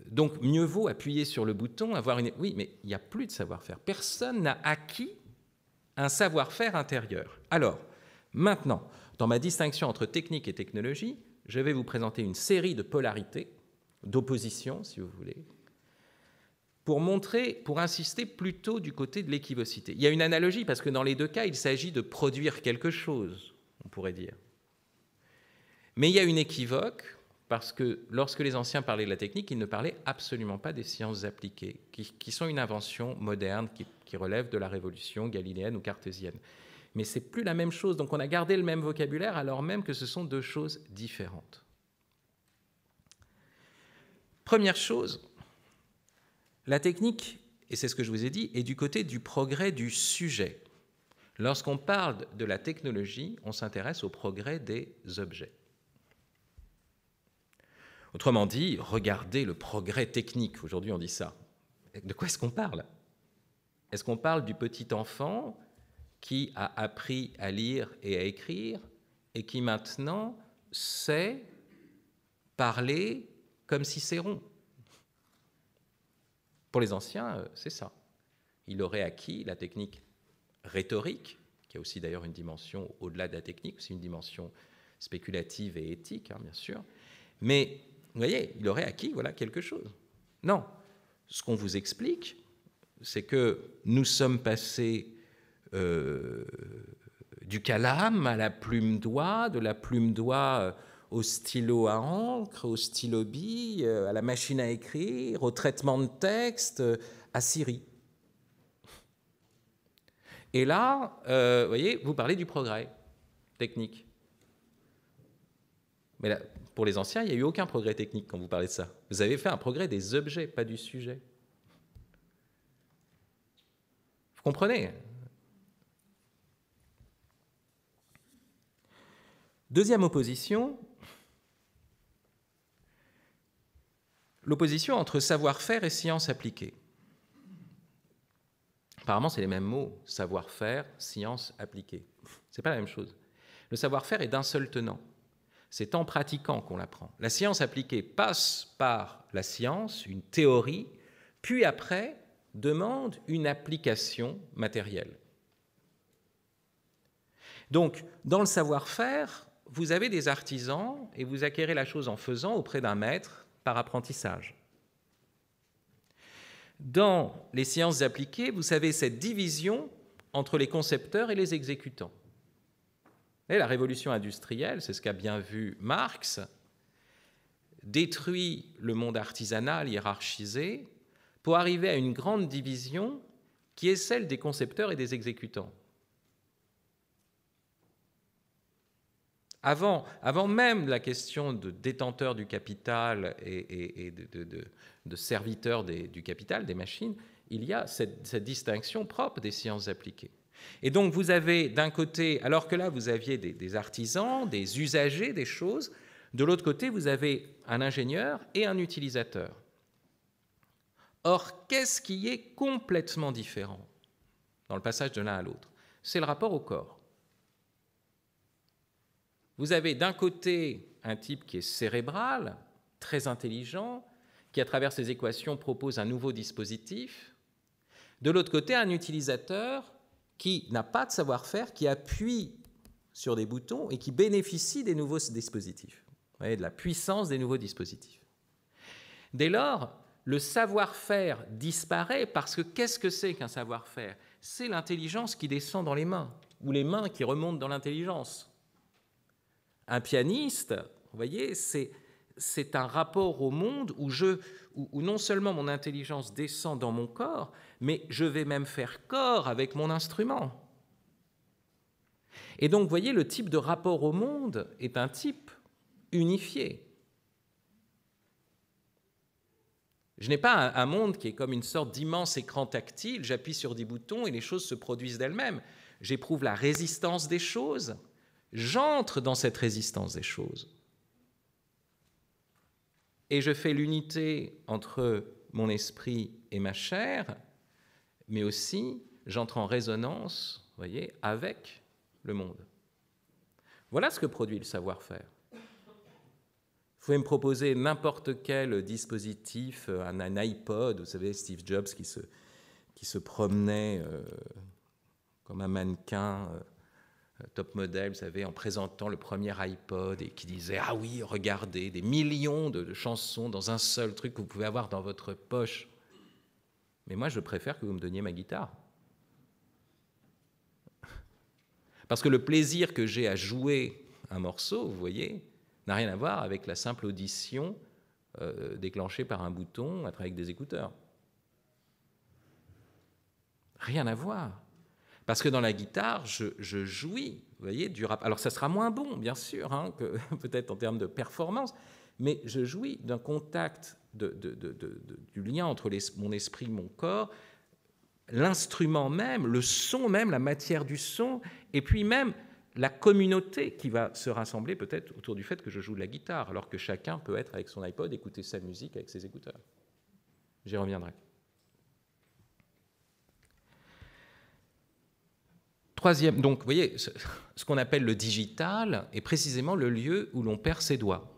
Donc mieux vaut appuyer sur le bouton, avoir une... Oui, mais il n'y a plus de savoir-faire. Personne n'a acquis un savoir-faire intérieur. Alors, maintenant, dans ma distinction entre technique et technologie, je vais vous présenter une série de polarités, d'oppositions, si vous voulez, pour insister plutôt du côté de l'équivocité. Il y a une analogie, parce que dans les deux cas, il s'agit de produire quelque chose, on pourrait dire. Mais il y a une équivoque, parce que lorsque les anciens parlaient de la technique, ils ne parlaient absolument pas des sciences appliquées, qui sont une invention moderne, qui relève de la révolution galiléenne ou cartésienne. Mais ce n'est plus la même chose, donc on a gardé le même vocabulaire, alors même que ce sont deux choses différentes. Première chose, la technique, et c'est ce que je vous ai dit, est du côté du progrès du sujet. Lorsqu'on parle de la technologie, on s'intéresse au progrès des objets. Autrement dit, regardez le progrès technique. Aujourd'hui, on dit ça. De quoi est-ce qu'on parle? Est-ce qu'on parle du petit enfant qui a appris à lire et à écrire et qui maintenant sait parler comme Cicéron? Pour les anciens, c'est ça. Il aurait acquis la technique rhétorique, qui a aussi d'ailleurs une dimension au-delà de la technique, c'est une dimension spéculative et éthique, hein, bien sûr. Mais, vous voyez, il aurait acquis voilà, quelque chose. Non. Ce qu'on vous explique, c'est que nous sommes passés du calame à la plume-doigt, de la plume-doigt au stylo à encre, au stylo-bille, à la machine à écrire, au traitement de texte, à Siri. Et là, vous voyez, vous parlez du progrès technique. Mais là, pour les anciens, il n'y a eu aucun progrès technique quand vous parlez de ça. Vous avez fait un progrès des objets, pas du sujet. Vous comprenez? Deuxième opposition, l'opposition entre savoir-faire et science appliquée. apparemment, c'est les mêmes mots, savoir-faire, science appliquée. Ce n'est pas la même chose. Le savoir-faire est d'un seul tenant. C'est en pratiquant qu'on l'apprend. La science appliquée passe par la science, une théorie, puis après demande une application matérielle. Donc, dans le savoir-faire, vous avez des artisans et vous acquérez la chose en faisant auprès d'un maître par apprentissage. Dans les sciences appliquées, vous savez cette division entre les concepteurs et les exécutants. Et la révolution industrielle, c'est ce qu'a bien vu Marx, détruit le monde artisanal hiérarchisé pour arriver à une grande division qui est celle des concepteurs et des exécutants. Avant même la question de détenteur du capital et de serviteur du capital, des machines, il y a cette distinction propre des sciences appliquées. Et donc vous avez d'un côté, alors que là vous aviez des artisans, des usagers des choses, de l'autre côté vous avez un ingénieur et un utilisateur. Or, qu'est-ce qui est complètement différent dans le passage de l'un à l'autre? C'est le rapport au corps. Vous avez d'un côté un type qui est cérébral, très intelligent, qui à travers ses équations propose un nouveau dispositif. De l'autre côté, un utilisateur qui n'a pas de savoir-faire, qui appuie sur des boutons et qui bénéficie des nouveaux dispositifs. Vous voyez, de la puissance des nouveaux dispositifs. Dès lors, le savoir-faire disparaît parce que qu'est-ce que c'est qu'un savoir-faire? C'est l'intelligence qui descend dans les mains, ou les mains qui remontent dans l'intelligence. Un pianiste, vous voyez, c'est un rapport au monde où non seulement mon intelligence descend dans mon corps, mais je vais même faire corps avec mon instrument. Et donc, vous voyez, le type de rapport au monde est un type unifié. Je n'ai pas un monde qui est comme une sorte d'immense écran tactile, j'appuie sur des boutons et les choses se produisent d'elles-mêmes. J'éprouve la résistance des choses, j'entre dans cette résistance des choses. Et je fais l'unité entre mon esprit et ma chair, mais aussi j'entre en résonance, vous voyez, avec le monde. Voilà ce que produit le savoir-faire. Vous pouvez me proposer n'importe quel dispositif, un iPod, vous savez, Steve Jobs qui se promenait comme un mannequin top modèle, vous savez, en présentant le premier iPod et qui disait « Ah oui, regardez, des millions de chansons dans un seul truc que vous pouvez avoir dans votre poche. » Mais moi, je préfère que vous me donniez ma guitare. Parce que le plaisir que j'ai à jouer un morceau, vous voyez, n'a rien à voir avec la simple audition déclenchée par un bouton à travers des écouteurs. Rien à voir. Parce que dans la guitare, je jouis, vous voyez, du rap. Alors ça sera moins bon, bien sûr, hein, que peut-être en termes de performance, mais je jouis d'un contact, du lien entre mon esprit et mon corps, l'instrument même, le son même, la matière du son, et puis même la communauté qui va se rassembler peut-être autour du fait que je joue de la guitare, alors que chacun peut être avec son iPod, écouter sa musique avec ses écouteurs. J'y reviendrai. Troisième, donc vous voyez, ce qu'on appelle le digital est précisément le lieu où l'on perd ses doigts.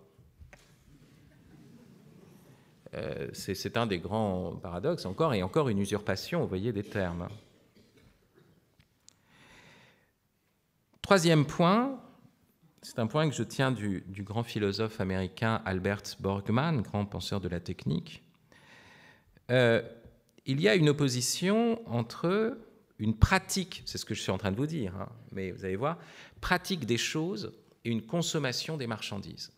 C'est un des grands paradoxes, et encore une usurpation, vous voyez, des termes. Troisième point, c'est un point que je tiens du grand philosophe américain Albert Borgman, grand penseur de la technique. Il y a une opposition entre une pratique, c'est ce que je suis en train de vous dire, hein, mais vous allez voir, pratique des choses et une consommation des marchandises.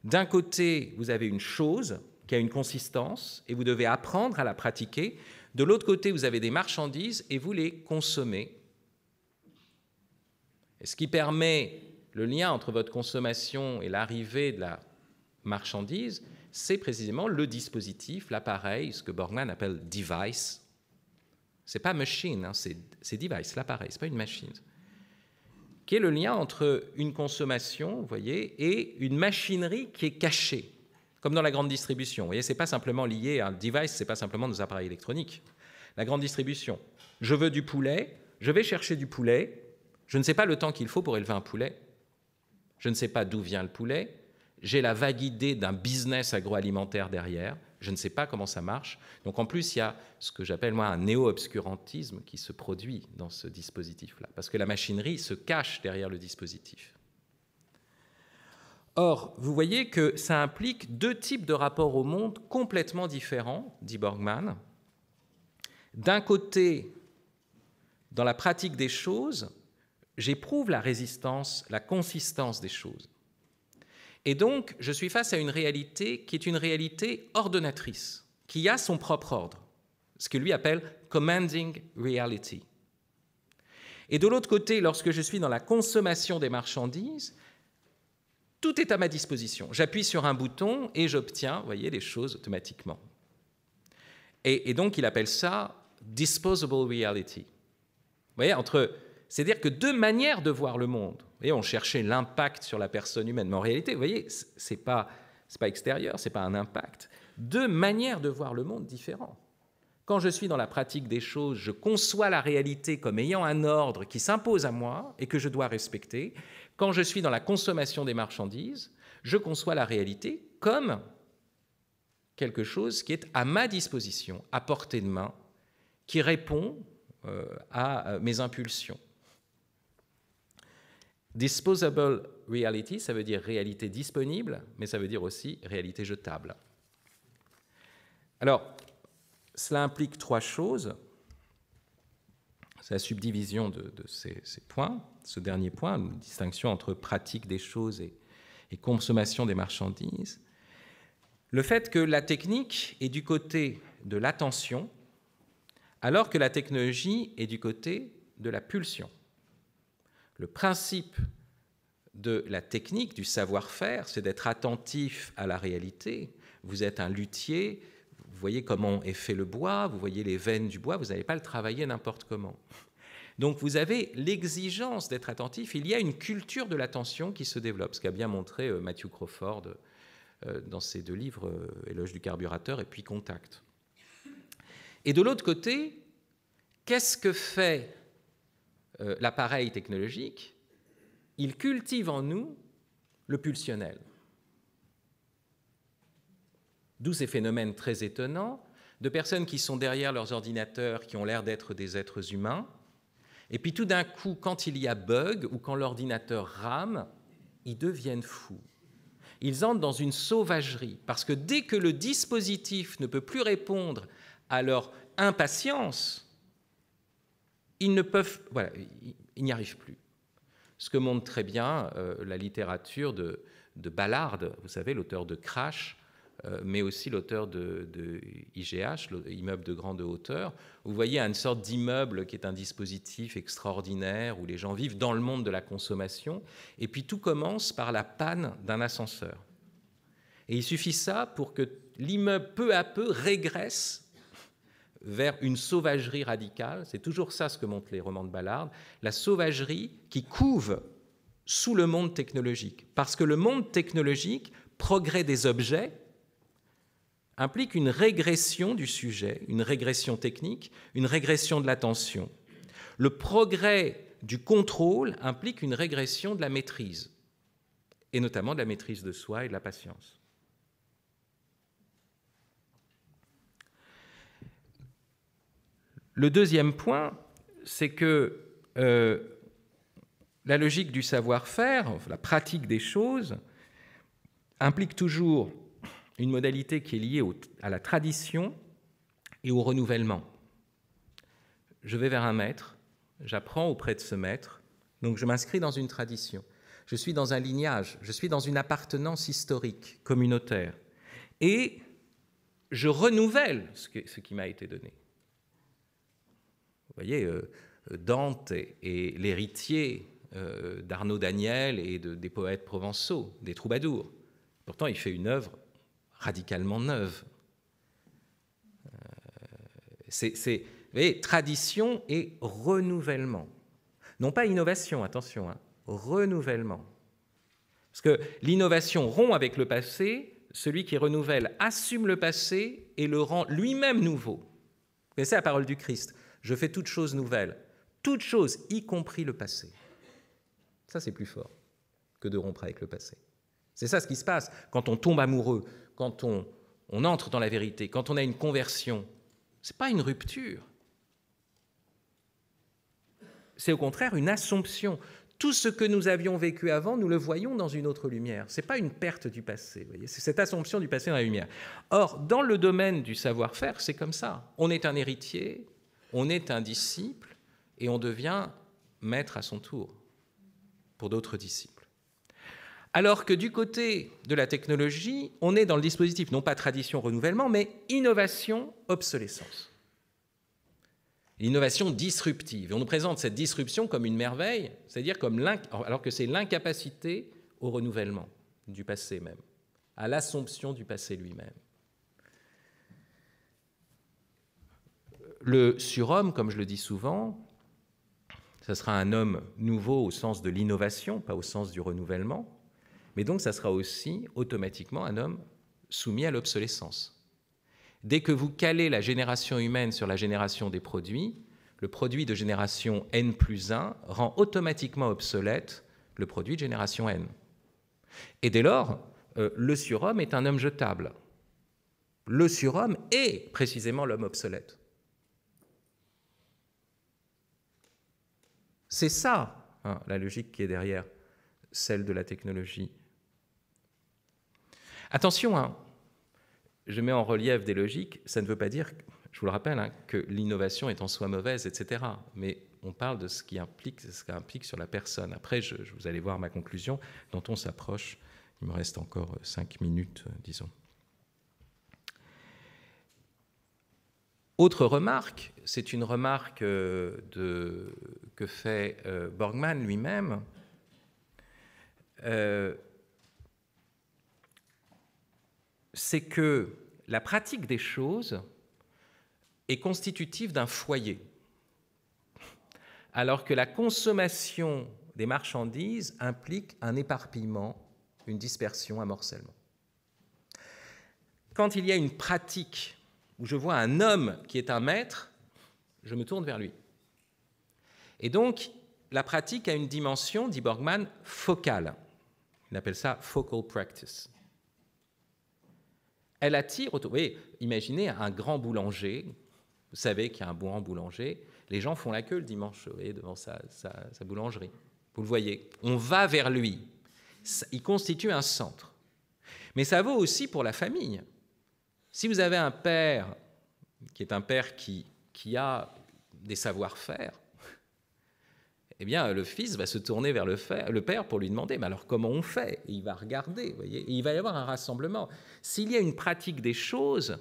D'un côté, vous avez une chose qui a une consistance et vous devez apprendre à la pratiquer. De l'autre côté, vous avez des marchandises et vous les consommez. Et ce qui permet le lien entre votre consommation et l'arrivée de la marchandise, c'est précisément le dispositif, l'appareil, ce que Borgman appelle « device ». Ce n'est pas machine, hein, c'est device, l'appareil, ce n'est pas une machine. Qui est le lien entre une consommation, vous voyez, et une machinerie qui est cachée, comme dans la grande distribution. Vous voyez, ce n'est pas simplement lié à un device, ce n'est pas simplement nos appareils électroniques. La grande distribution. Je veux du poulet, je vais chercher du poulet, je ne sais pas le temps qu'il faut pour élever un poulet, je ne sais pas d'où vient le poulet, j'ai la vague idée d'un business agroalimentaire derrière, je ne sais pas comment ça marche. Donc en plus, il y a ce que j'appelle moi un néo-obscurantisme qui se produit dans ce dispositif-là, parce que la machinerie se cache derrière le dispositif. Or, vous voyez que ça implique deux types de rapports au monde complètement différents, dit Borgmann. D'un côté, dans la pratique des choses, j'éprouve la résistance, la consistance des choses. Et donc, je suis face à une réalité qui est une réalité ordonnatrice, qui a son propre ordre, ce que lui appelle « commanding reality ». Et de l'autre côté, lorsque je suis dans la consommation des marchandises, tout est à ma disposition. J'appuie sur un bouton et j'obtiens, vous voyez, les choses automatiquement. Et donc, il appelle ça « disposable reality ». Vous voyez, c'est-à-dire que deux manières de voir le monde. Vous voyez, on cherchait l'impact sur la personne humaine, mais en réalité, vous voyez, c'est pas extérieur, c'est pas un impact. Deux manières de voir le monde différentes. Quand je suis dans la pratique des choses, je conçois la réalité comme ayant un ordre qui s'impose à moi et que je dois respecter. Quand je suis dans la consommation des marchandises, je conçois la réalité comme quelque chose qui est à ma disposition, à portée de main, qui répond à mes impulsions. Disposable reality, ça veut dire réalité disponible, mais ça veut dire aussi réalité jetable. Alors, cela implique trois choses. C'est la subdivision de ces points. Ce dernier point, une distinction entre pratique des choses et consommation des marchandises. Le fait que la technique est du côté de l'attention, alors que la technologie est du côté de la pulsion. Le principe de la technique, du savoir-faire, c'est d'être attentif à la réalité. Vous êtes un luthier, vous voyez comment est fait le bois, vous voyez les veines du bois, vous n'allez pas le travailler n'importe comment. Donc vous avez l'exigence d'être attentif. Il y a une culture de l'attention qui se développe, ce qu'a bien montré Matthew Crawford dans ses deux livres, Éloge du carburateur et puis Contact. Et de l'autre côté, qu'est-ce que fait l'appareil technologique? Il cultive en nous le pulsionnel. D'où ces phénomènes très étonnants de personnes qui sont derrière leurs ordinateurs, qui ont l'air d'être des êtres humains, et puis tout d'un coup, quand il y a bug ou quand l'ordinateur rame, ils deviennent fous. Ils entrent dans une sauvagerie, parce que dès que le dispositif ne peut plus répondre à leur impatience, ils n'y arrivent plus. Ce que montre très bien la littérature de Ballard, vous savez, l'auteur de Crash, mais aussi l'auteur de IGH, immeuble de grande hauteur. Vous voyez une sorte d'immeuble qui est un dispositif extraordinaire où les gens vivent dans le monde de la consommation, et puis tout commence par la panne d'un ascenseur. Et il suffit ça pour que l'immeuble peu à peu régresse vers une sauvagerie radicale. C'est toujours ça ce que montrent les romans de Ballard, la sauvagerie qui couve sous le monde technologique. Parce que le monde technologique, progrès des objets, implique une régression du sujet, une régression technique, une régression de l'attention. Le progrès du contrôle implique une régression de la maîtrise, et notamment de la maîtrise de soi et de la patience. Le deuxième point, c'est que la logique du savoir-faire, la pratique des choses, implique toujours une modalité qui est liée à la tradition et au renouvellement. Je vais vers un maître, j'apprends auprès de ce maître, donc je m'inscris dans une tradition. Je suis dans un lignage, je suis dans une appartenance historique, communautaire. Et je renouvelle ce qui m'a été donné. Vous voyez, Dante est l'héritier d'Arnaud Daniel et des poètes provençaux, des troubadours. Pourtant, il fait une œuvre radicalement neuve. Vous voyez, tradition et renouvellement. Non pas innovation, attention, renouvellement. Parce que l'innovation rompt avec le passé, celui qui renouvelle assume le passé et le rend lui-même nouveau. Vous connaissez la parole du Christ, je fais toute chose nouvelle, toute chose, y compris le passé. Ça, c'est plus fort que de rompre avec le passé. C'est ça ce qui se passe quand on tombe amoureux, quand on entre dans la vérité, quand on a une conversion. Ce n'est pas une rupture. C'est au contraire une assomption. Tout ce que nous avions vécu avant, nous le voyons dans une autre lumière. Ce n'est pas une perte du passé, vous voyez, c'est cette assomption du passé dans la lumière. Or, dans le domaine du savoir-faire, c'est comme ça. On est un héritier, on est un disciple, et on devient maître à son tour pour d'autres disciples. Alors que du côté de la technologie, on est dans le dispositif, non pas tradition, renouvellement, mais innovation, obsolescence. L'innovation disruptive. Et on nous présente cette disruption comme une merveille, c'est-à-dire alors que c'est l'incapacité au renouvellement du passé même, à l'assomption du passé lui-même. Le surhomme, comme je le dis souvent, ça sera un homme nouveau au sens de l'innovation, pas au sens du renouvellement, mais donc ça sera aussi automatiquement un homme soumis à l'obsolescence. Dès que vous calez la génération humaine sur la génération des produits, le produit de génération N+1 rend automatiquement obsolète le produit de génération N. Et dès lors, le surhomme est un homme jetable. Le surhomme est précisément l'homme obsolète. C'est ça, la logique qui est derrière celle de la technologie. Attention, je mets en relief des logiques, ça ne veut pas dire, je vous le rappelle, que l'innovation est en soi mauvaise, etc. Mais on parle de ce qu'elle implique sur la personne. Après, vous allez voir ma conclusion, dont on s'approche. Il me reste encore 5 minutes, disons. Autre remarque, c'est une remarque que fait Borgmann lui-même. C'est que la pratique des choses est constitutive d'un foyer, alors que la consommation des marchandises implique un éparpillement, une dispersion, un morcellement. Quand il y a une pratique où je vois un homme qui est un maître, je me tourne vers lui. Et donc, la pratique a une dimension, dit Borgmann, focale. Il appelle ça focal practice. Elle attire autour. Vous voyez, imaginez un grand boulanger. Vous savez qu'il y a un grand boulanger. Les gens font la queue le dimanche, vous voyez, devant sa boulangerie. Vous le voyez. On va vers lui. Il constitue un centre. Mais ça vaut aussi pour la famille. Si vous avez un père qui est un père qui a des savoir-faire, eh bien, le fils va se tourner vers le père pour lui demander « mais alors comment on fait ?» Et il va regarder, vous voyez, et il va y avoir un rassemblement. S'il y a une pratique des choses,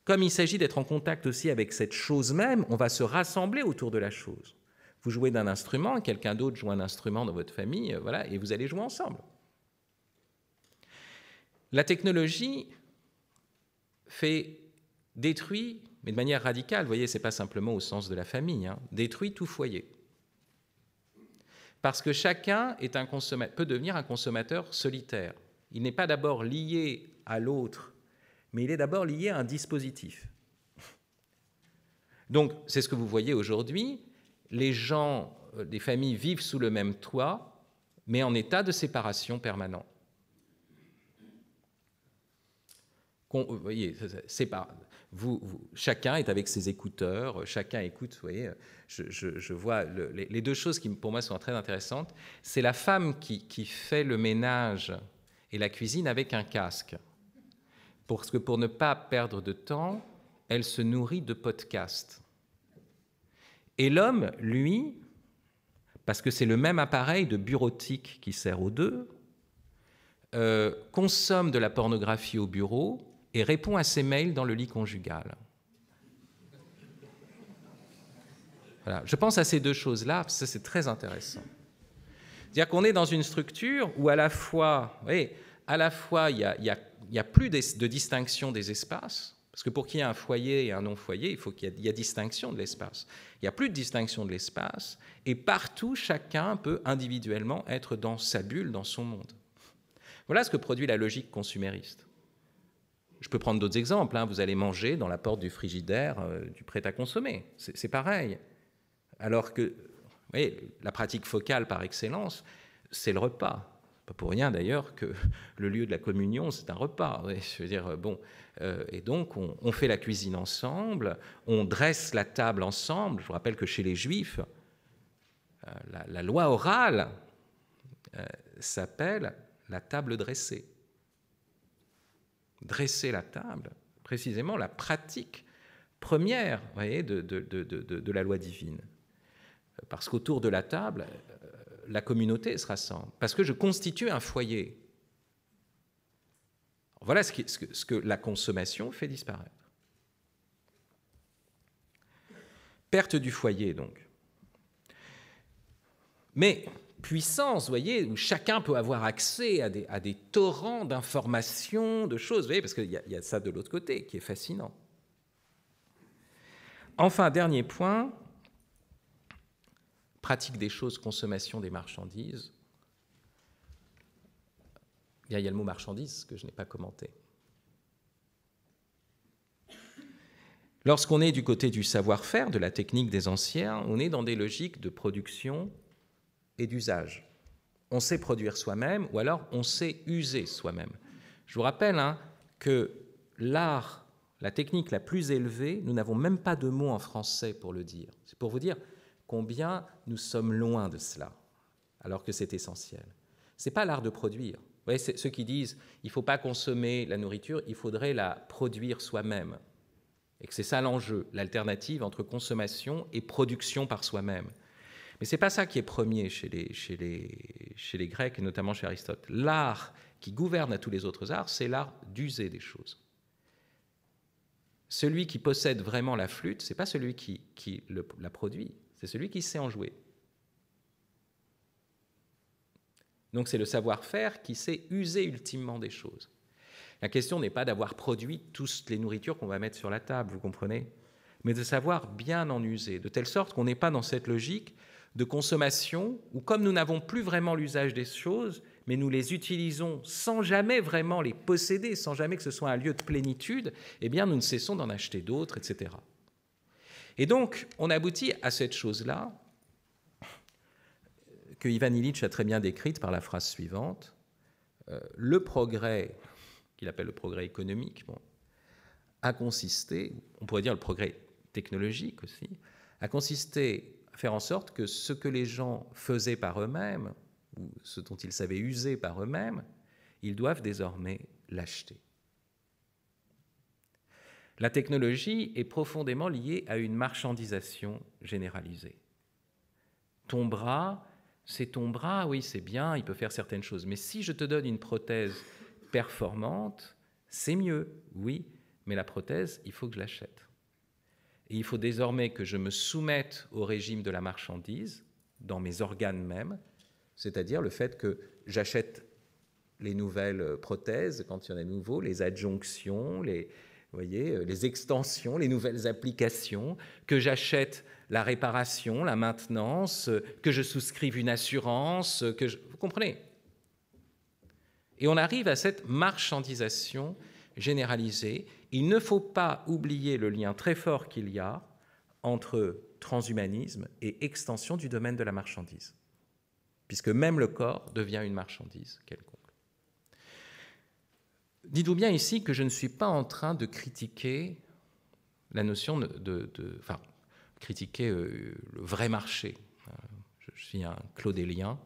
comme il s'agit d'être en contact aussi avec cette chose même, on va se rassembler autour de la chose. Vous jouez d'un instrument, quelqu'un d'autre joue un instrument dans votre famille, voilà, et vous allez jouer ensemble. La technologie détruit, mais de manière radicale, vous voyez, ce n'est pas simplement au sens de la famille, détruit tout foyer. Parce que chacun peut devenir un consommateur solitaire. Il n'est pas d'abord lié à l'autre, mais il est d'abord lié à un dispositif. Donc, c'est ce que vous voyez aujourd'hui. Les gens, les familles vivent sous le même toit, mais en état de séparation permanent. Vous voyez, c'est pas... chacun est avec ses écouteurs, chacun écoute, vous voyez, je vois les deux choses qui pour moi sont très intéressantes, c'est la femme qui fait le ménage et la cuisine avec un casque, parce que pour ne pas perdre de temps, elle se nourrit de podcasts. Et l'homme, lui, parce que c'est le même appareil de bureautique qui sert aux deux, consomme de la pornographie au bureau et répond à ses mails dans le lit conjugal. Voilà. Je pense à ces deux choses-là, parce que c'est très intéressant. C'est-à-dire qu'on est dans une structure où à la fois, vous voyez, il y a plus de distinction des espaces, parce que pour qu'il y ait un foyer et un non-foyer, il faut qu'il y ait distinction de l'espace. Il n'y a plus de distinction de l'espace, et partout, chacun peut individuellement être dans sa bulle, dans son monde. Voilà ce que produit la logique consumériste. je peux prendre d'autres exemples. Vous allez manger dans la porte du frigidaire du prêt à consommer. C'est pareil. Alors que, vous voyez, la pratique focale par excellence, c'est le repas. Pas pour rien d'ailleurs que le lieu de la communion, c'est un repas. Oui, je veux dire, bon, et donc on fait la cuisine ensemble, on dresse la table ensemble. Je vous rappelle que chez les Juifs, la loi orale s'appelle la table dressée. Dresser la table, précisément la pratique première, vous voyez, de la loi divine. Parce qu'autour de la table, la communauté se rassemble, parce que je constitue un foyer. Voilà ce que la consommation fait disparaître. Perte du foyer, donc. Mais puissance, vous voyez, où chacun peut avoir accès à des torrents d'informations, de choses, vous voyez, parce qu'il y a ça de l'autre côté qui est fascinant. Enfin, dernier point, pratique des choses, consommation des marchandises. Il y a le mot marchandise que je n'ai pas commenté. Lorsqu'on est du côté du savoir-faire, de la technique des anciens, on est dans des logiques de production et d'usage. On sait produire soi-même ou alors on sait user soi-même. Je vous rappelle que l'art, la technique la plus élevée, nous n'avons même pas de mot en français pour le dire. C'est pour vous dire combien nous sommes loin de cela, alors que c'est essentiel. Ce n'est pas l'art de produire. Vous voyez, ceux qui disent il ne faut pas consommer la nourriture, il faudrait la produire soi-même. Et que c'est ça l'enjeu, l'alternative entre consommation et production par soi-même. Mais ce n'est pas ça qui est premier chez les Grecs, et notamment chez Aristote. L'art qui gouverne à tous les autres arts, c'est l'art d'user des choses. Celui qui possède vraiment la flûte, ce n'est pas celui qui la produit, c'est celui qui sait en jouer. Donc c'est le savoir-faire qui sait user ultimement des choses. La question n'est pas d'avoir produit toutes les nourritures qu'on va mettre sur la table, vous comprenez, mais de savoir bien en user, de telle sorte qu'on n'est pas dans cette logique de consommation où, comme nous n'avons plus vraiment l'usage des choses, mais nous les utilisons sans jamais vraiment les posséder, sans jamais que ce soit un lieu de plénitude, eh bien nous ne cessons d'en acheter d'autres, etc. Et donc, on aboutit à cette chose-là que Ivan Illich a très bien décrite par la phrase suivante. Le progrès, qu'il appelle le progrès économique, a consisté, on pourrait dire le progrès technologique aussi, a consisté à faire en sorte que ce que les gens faisaient par eux-mêmes, ou ce dont ils savaient user par eux-mêmes, ils doivent désormais l'acheter. La technologie est profondément liée à une marchandisation généralisée. Ton bras, c'est ton bras, oui, c'est bien, il peut faire certaines choses. Mais si je te donne une prothèse performante, c'est mieux, oui, mais la prothèse, il faut que je l'achète. Et il faut désormais que je me soumette au régime de la marchandise, dans mes organes même, c'est-à-dire le fait que j'achète les nouvelles prothèses, quand il y en a de nouveau, les adjonctions, les extensions, les nouvelles applications, que j'achète la réparation, la maintenance, que je souscrive une assurance, vous comprenez ? Et on arrive à cette marchandisation généralisée. Il ne faut pas oublier le lien très fort qu'il y a entre transhumanisme et extension du domaine de la marchandise, puisque même le corps devient une marchandise quelconque. Dites-vous bien ici que je ne suis pas en train de critiquer la notion critiquer le vrai marché. Je suis un claudélien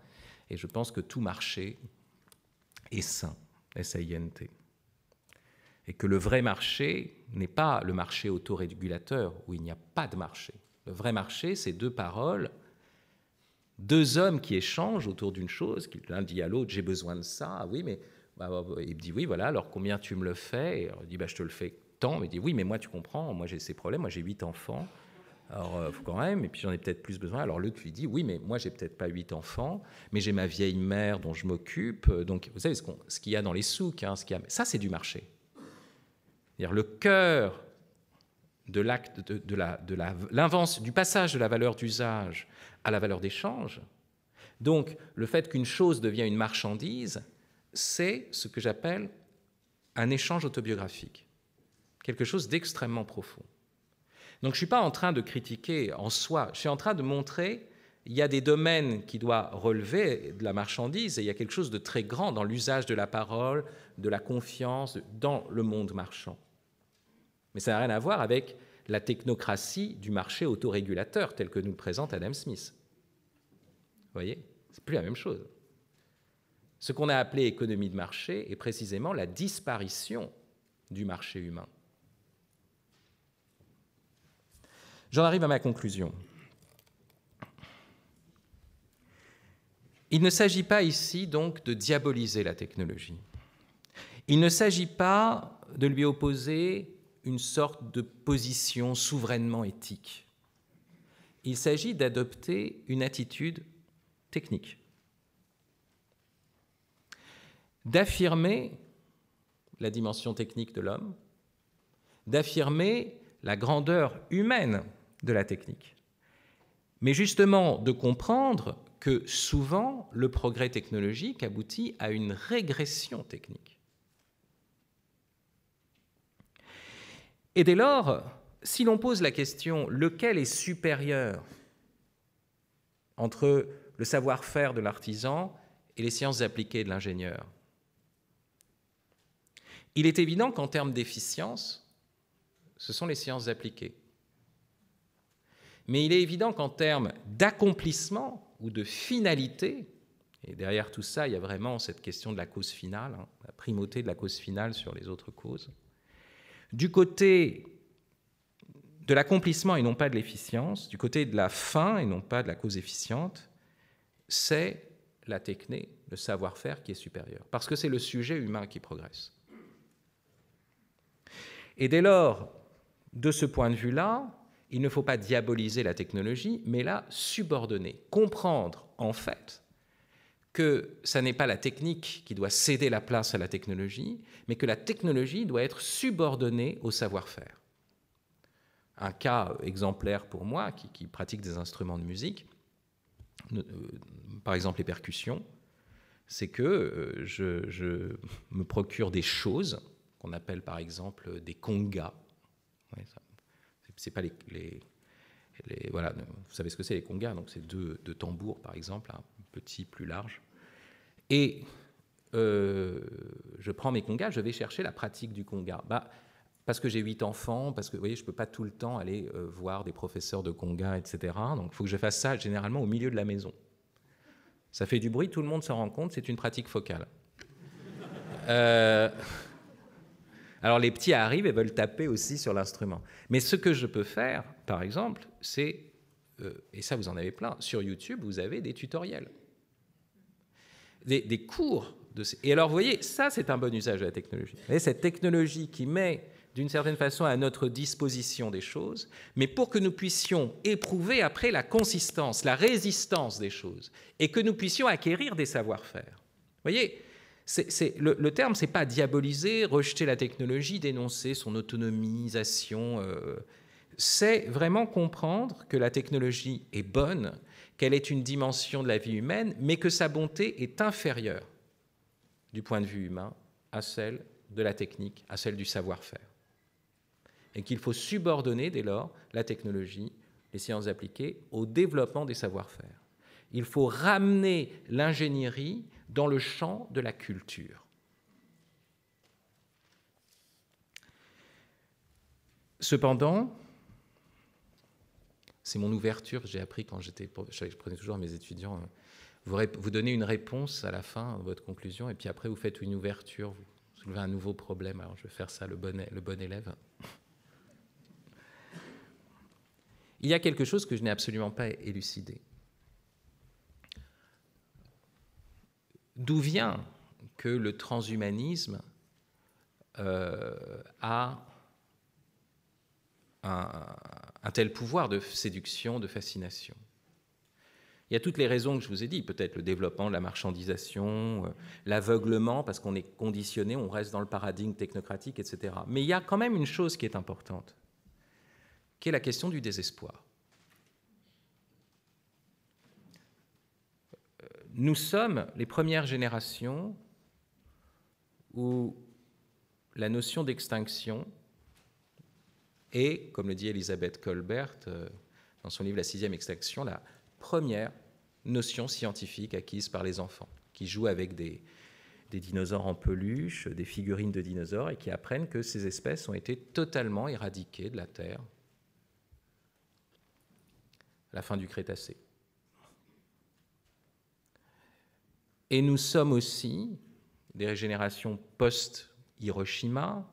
et je pense que tout marché est sain, S-A-I-N-T. Et que le vrai marché n'est pas le marché autorégulateur où il n'y a pas de marché. Le vrai marché, c'est deux paroles, deux hommes qui échangent autour d'une chose, l'un dit à l'autre « j'ai besoin de ça », ah oui, mais il me dit « oui, voilà, alors combien tu me le fais ?» Et il dit « je te le fais tant », mais il dit « oui, mais moi tu comprends, moi j'ai ces problèmes, moi j'ai 8 enfants, alors faut quand même, et puis j'en ai peut-être plus besoin ». Alors l'autre lui dit « oui, mais moi j'ai peut-être pas 8 enfants, mais j'ai ma vieille mère dont je m'occupe, donc vous savez ce qu'il y a dans les souks, ça c'est du marché. » C'est-à-dire le cœur de l'acte du passage de la valeur d'usage à la valeur d'échange. Donc, le fait qu'une chose devienne une marchandise, c'est ce que j'appelle un échange autobiographique. quelque chose d'extrêmement profond. Donc je ne suis pas en train de critiquer en soi, je suis en train de montrer qu'il y a des domaines qui doivent relever de la marchandise et il y a quelque chose de très grand dans l'usage de la parole, de la confiance dans le monde marchand. Mais ça n'a rien à voir avec la technocratie du marché autorégulateur tel que nous le présente Adam Smith. Vous voyez, c'est plus la même chose. Ce qu'on a appelé économie de marché est précisément la disparition du marché humain. J'en arrive à ma conclusion. Il ne s'agit pas ici donc de diaboliser la technologie. Il ne s'agit pas de lui opposer une sorte de position souverainement éthique. Il s'agit d'adopter une attitude technique, d'affirmer la dimension technique de l'homme, d'affirmer la grandeur humaine de la technique, mais justement de comprendre que souvent le progrès technologique aboutit à une régression technique. Et dès lors, si l'on pose la question lequel est supérieur entre le savoir-faire de l'artisan et les sciences appliquées de l'ingénieur, il est évident qu'en termes d'efficience, ce sont les sciences appliquées. Mais il est évident qu'en termes d'accomplissement ou de finalité, et derrière tout ça, il y a vraiment cette question de la cause finale, la primauté de la cause finale sur les autres causes, du côté de l'accomplissement et non pas de l'efficience, du côté de la fin et non pas de la cause efficiente, c'est la techné, le savoir-faire qui est supérieur, parce que c'est le sujet humain qui progresse. Et dès lors, de ce point de vue-là, il ne faut pas diaboliser la technologie, mais la subordonner. Comprendre, en fait, que ce n'est pas la technique qui doit céder la place à la technologie, mais que la technologie doit être subordonnée au savoir-faire. Un cas exemplaire pour moi, qui pratique des instruments de musique, par exemple les percussions, c'est que je me procure des choses qu'on appelle par exemple des congas. Ouais, c'est pas voilà, vous savez ce que c'est les congas, donc c'est deux tambours par exemple, un petit plus large. Et je prends mes congas, je vais chercher la pratique du conga. Parce que j'ai 8 enfants, parce que vous voyez, je ne peux pas tout le temps aller voir des professeurs de conga, etc. Donc il faut que je fasse ça généralement au milieu de la maison. Ça fait du bruit, tout le monde s'en rend compte, c'est une pratique focale. Alors les petits arrivent et veulent taper aussi sur l'instrument. Mais ce que je peux faire, par exemple, c'est, et ça vous en avez plein, sur YouTube, vous avez des tutoriels, des cours. Et alors vous voyez, ça c'est un bon usage de la technologie. Vous voyez, cette technologie qui met d'une certaine façon à notre disposition des choses, mais pour que nous puissions éprouver après la consistance, la résistance des choses, et que nous puissions acquérir des savoir-faire. Vous voyez, le terme, ce n'est pas diaboliser, rejeter la technologie, dénoncer son autonomisation. C'est vraiment comprendre que la technologie est bonne, qu'elle est une dimension de la vie humaine, mais que sa bonté est inférieure, du point de vue humain, à celle de la technique, à celle du savoir-faire. Et qu'il faut subordonner, dès lors, la technologie, les sciences appliquées, au développement des savoir-faire. Il faut ramener l'ingénierie dans le champ de la culture. Cependant, c'est mon ouverture, j'ai appris quand je prenais toujours à mes étudiants, vous donnez une réponse à la fin de votre conclusion, et puis après vous faites une ouverture, vous soulevez un nouveau problème. Alors je vais faire ça, le bon élève. Il y a quelque chose que je n'ai absolument pas élucidé. D'où vient que le transhumanisme a un tel pouvoir de séduction, de fascination? Il y a toutes les raisons que je vous ai dit, peut-être le développement de la marchandisation, l'aveuglement, parce qu'on est conditionné, on reste dans le paradigme technocratique, etc. Mais il y a quand même une chose qui est importante, qui est la question du désespoir. Nous sommes les premières générations où la notion d'extinction et, comme le dit Elisabeth Kolbert dans son livre La sixième extinction, la première notion scientifique acquise par les enfants, qui jouent avec des dinosaures en peluche, des figurines de dinosaures, et qui apprennent que ces espèces ont été totalement éradiquées de la Terre à la fin du Crétacé. Et nous sommes aussi des générations post-Hiroshima,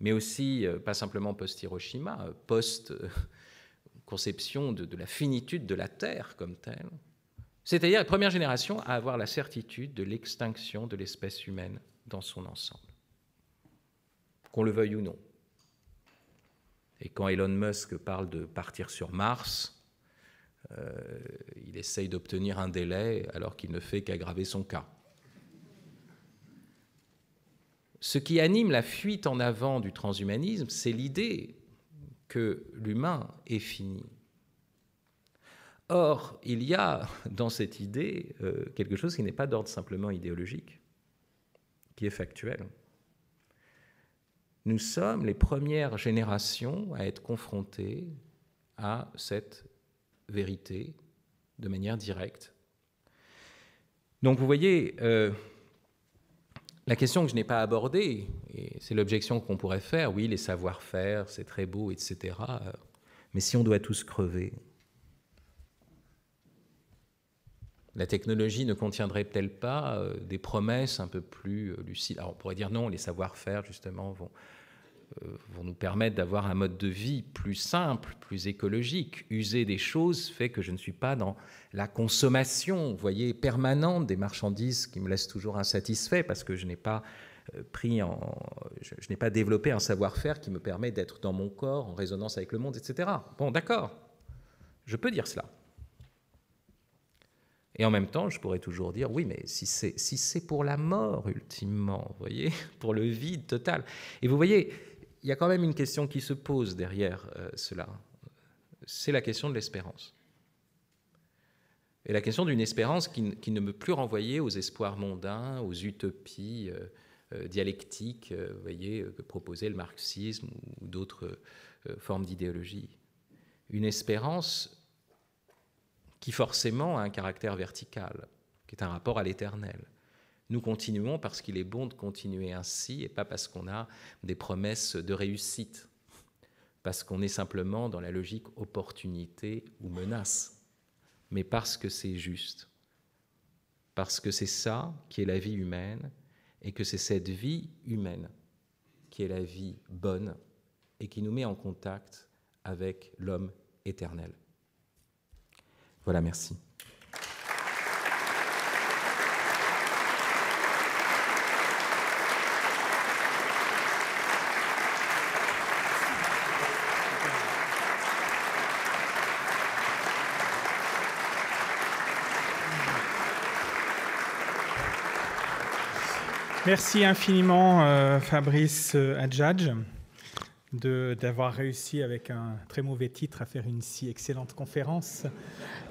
mais aussi, pas simplement post-Hiroshima, post-conception de la finitude de la Terre comme telle. C'est-à-dire la première génération à avoir la certitude de l'extinction de l'espèce humaine dans son ensemble, qu'on le veuille ou non. Et quand Elon Musk parle de partir sur Mars, il essaye d'obtenir un délai alors qu'il ne fait qu'aggraver son cas. Ce qui anime la fuite en avant du transhumanisme, c'est l'idée que l'humain est fini. Or, il y a dans cette idée quelque chose qui n'est pas d'ordre simplement idéologique, qui est factuel. Nous sommes les premières générations à être confrontées à cette vérité de manière directe. Donc vous voyez, la question que je n'ai pas abordée, et c'est l'objection qu'on pourrait faire, oui, les savoir-faire, c'est très beau, etc., mais si on doit tous crever, la technologie ne contiendrait-elle pas des promesses un peu plus lucides? Alors on pourrait dire non, les savoir-faire, justement, vont nous permettre d'avoir un mode de vie plus simple, plus écologique. User des choses fait que je ne suis pas dans la consommation, vous voyez, permanente des marchandises qui me laisse toujours insatisfait parce que je n'ai pas je n'ai pas développé un savoir-faire qui me permet d'être dans mon corps, en résonance avec le monde, etc. Bon, d'accord, je peux dire cela. Et en même temps, je pourrais toujours dire, oui, mais si c'est pour la mort, ultimement, vous voyez, pour le vide total. Et vous voyez, il y a quand même une question qui se pose derrière cela. C'est la question de l'espérance. Et la question d'une espérance qui ne peut plus renvoyer aux espoirs mondains, aux utopies dialectiques, vous voyez, que proposait le marxisme ou d'autres formes d'idéologie. Une espérance qui forcément a un caractère vertical, qui est un rapport à l'éternel. Nous continuons parce qu'il est bon de continuer ainsi et pas parce qu'on a des promesses de réussite, parce qu'on est simplement dans la logique opportunité ou menace, mais parce que c'est juste, parce que c'est ça qui est la vie humaine et que c'est cette vie humaine qui est la vie bonne et qui nous met en contact avec l'homme éternel. Voilà, merci. Merci infiniment, Fabrice Adjadj, d'avoir réussi avec un très mauvais titre à faire une si excellente conférence.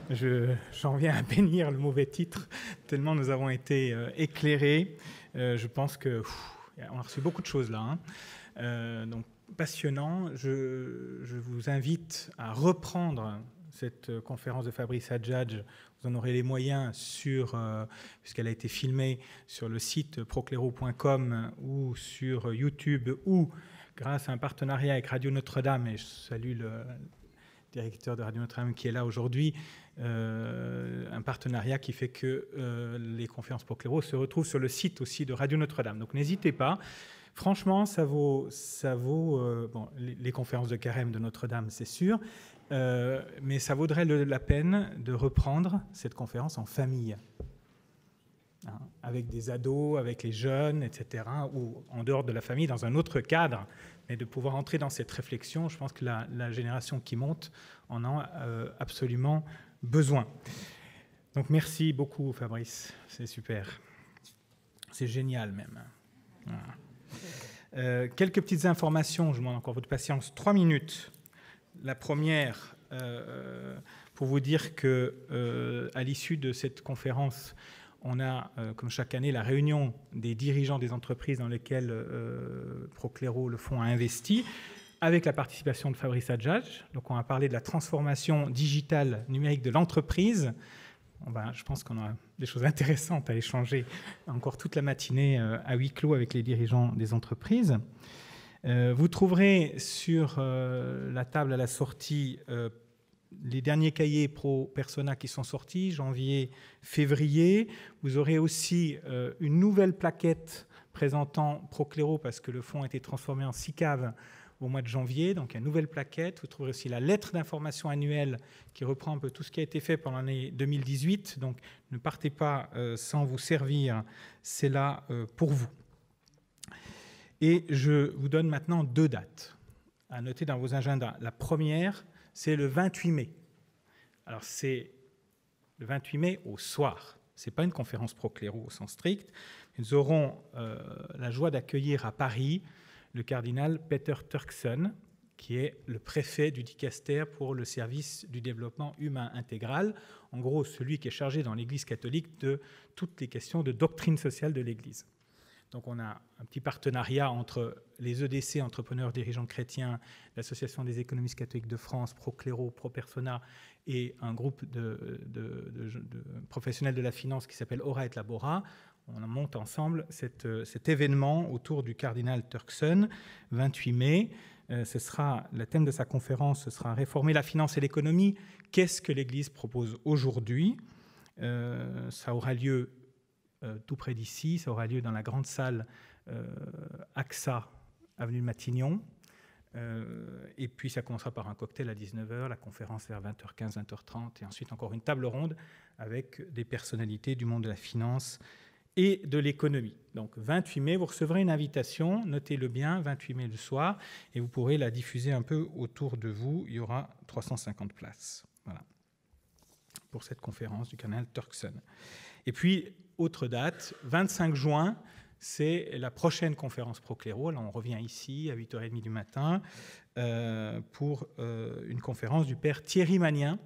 J'en viens à bénir le mauvais titre, tellement nous avons été éclairés. Je pense qu'on a reçu beaucoup de choses là. Donc, passionnant. Je vous invite à reprendre cette conférence de Fabrice Adjadj. Vous en aurez les moyens puisqu'elle a été filmée sur le site proclero.com ou sur YouTube ou grâce à un partenariat avec Radio Notre-Dame, et je salue le directeur de Radio Notre-Dame qui est là aujourd'hui, un partenariat qui fait que les conférences Proclero se retrouvent sur le site aussi de Radio Notre-Dame. Donc n'hésitez pas. Franchement, ça vaut bon, les conférences de Carême de Notre-Dame, c'est sûr, mais ça vaudrait la peine de reprendre cette conférence en famille, hein, avec des ados, avec les jeunes, etc., ou en dehors de la famille, dans un autre cadre, mais de pouvoir entrer dans cette réflexion. Je pense que la génération qui monte en a absolument besoin. Donc merci beaucoup, Fabrice, c'est super. C'est génial même. Voilà. Quelques petites informations, je vous demande encore votre patience. 3 minutes. La première, pour vous dire qu'à l'issue de cette conférence, on a, comme chaque année, la réunion des dirigeants des entreprises dans lesquelles Proclero, le fonds, a investi. avec la participation de Fabrice Adjadj. Donc on va parler de la transformation digitale numérique de l'entreprise. Je pense qu'on a des choses intéressantes à échanger encore toute la matinée à huis clos avec les dirigeants des entreprises. Vous trouverez sur la table à la sortie les derniers cahiers pro persona qui sont sortis, janvier, février. Vous aurez aussi une nouvelle plaquette présentant Procléro, parce que le fonds a été transformé en SICAV au mois de janvier, donc une nouvelle plaquette. Vous trouverez aussi la lettre d'information annuelle qui reprend un peu tout ce qui a été fait pendant l'année 2018. Donc ne partez pas sans vous servir, c'est là pour vous. Et je vous donne maintenant 2 dates à noter dans vos agendas. La première, c'est le 28 mai. Alors c'est le 28 mai au soir. Ce n'est pas une conférence Procléro au sens strict. Nous aurons la joie d'accueillir à Paris le cardinal Peter Turkson, qui est le préfet du dicaster pour le service du développement humain intégral, en gros celui qui est chargé dans l'Église catholique de toutes les questions de doctrine sociale de l'Église. Donc on a un petit partenariat entre les EDC, Entrepreneurs Dirigeants Chrétiens, l'Association des économistes catholiques de France, Procléro, Propersona, et un groupe de professionnels de la finance qui s'appelle Ora et Labora. On monte ensemble cet événement autour du cardinal Turkson, 28 mai. Le thème de sa conférence, ce sera « Réformer la finance et l'économie. Qu'est-ce que l'Église propose aujourd'hui ?» Ça aura lieu tout près d'ici, ça aura lieu dans la grande salle AXA, avenue de Matignon. Et puis ça commencera par un cocktail à 19h, la conférence vers 20h15, 20h30, et ensuite encore une table ronde avec des personnalités du monde de la finance et de l'économie. Donc 28 mai, vous recevrez une invitation, notez-le bien, 28 mai le soir, et vous pourrez la diffuser un peu autour de vous. Il y aura 350 places. Voilà, pour cette conférence du cardinal Turkson. Et puis, autre date, 25 juin, c'est la prochaine conférence Procléro. Là, on revient ici à 8h30 du matin pour une conférence du père Thierry Magnin.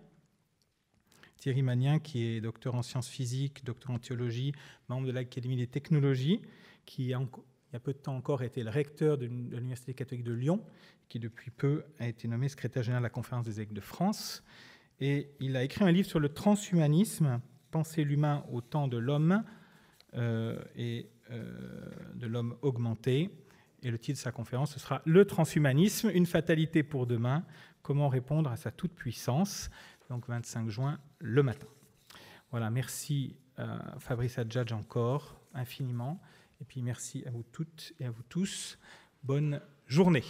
Thierry Magnin, qui est docteur en sciences physiques, docteur en théologie, membre de l'Académie des technologies, qui il y a peu de temps encore était le recteur de l'Université catholique de Lyon, qui depuis peu a été nommé secrétaire général de la Conférence des évêques de France. Et il a écrit un livre sur le transhumanisme, penser l'humain au temps de l'homme et de l'homme augmenté. Et le titre de sa conférence, ce sera « Le transhumanisme, une fatalité pour demain. Comment répondre à sa toute-puissance ?» Donc 25 juin, le matin. Voilà, merci à Fabrice Adjadj encore, infiniment. Et puis merci à vous toutes et à vous tous. Bonne journée.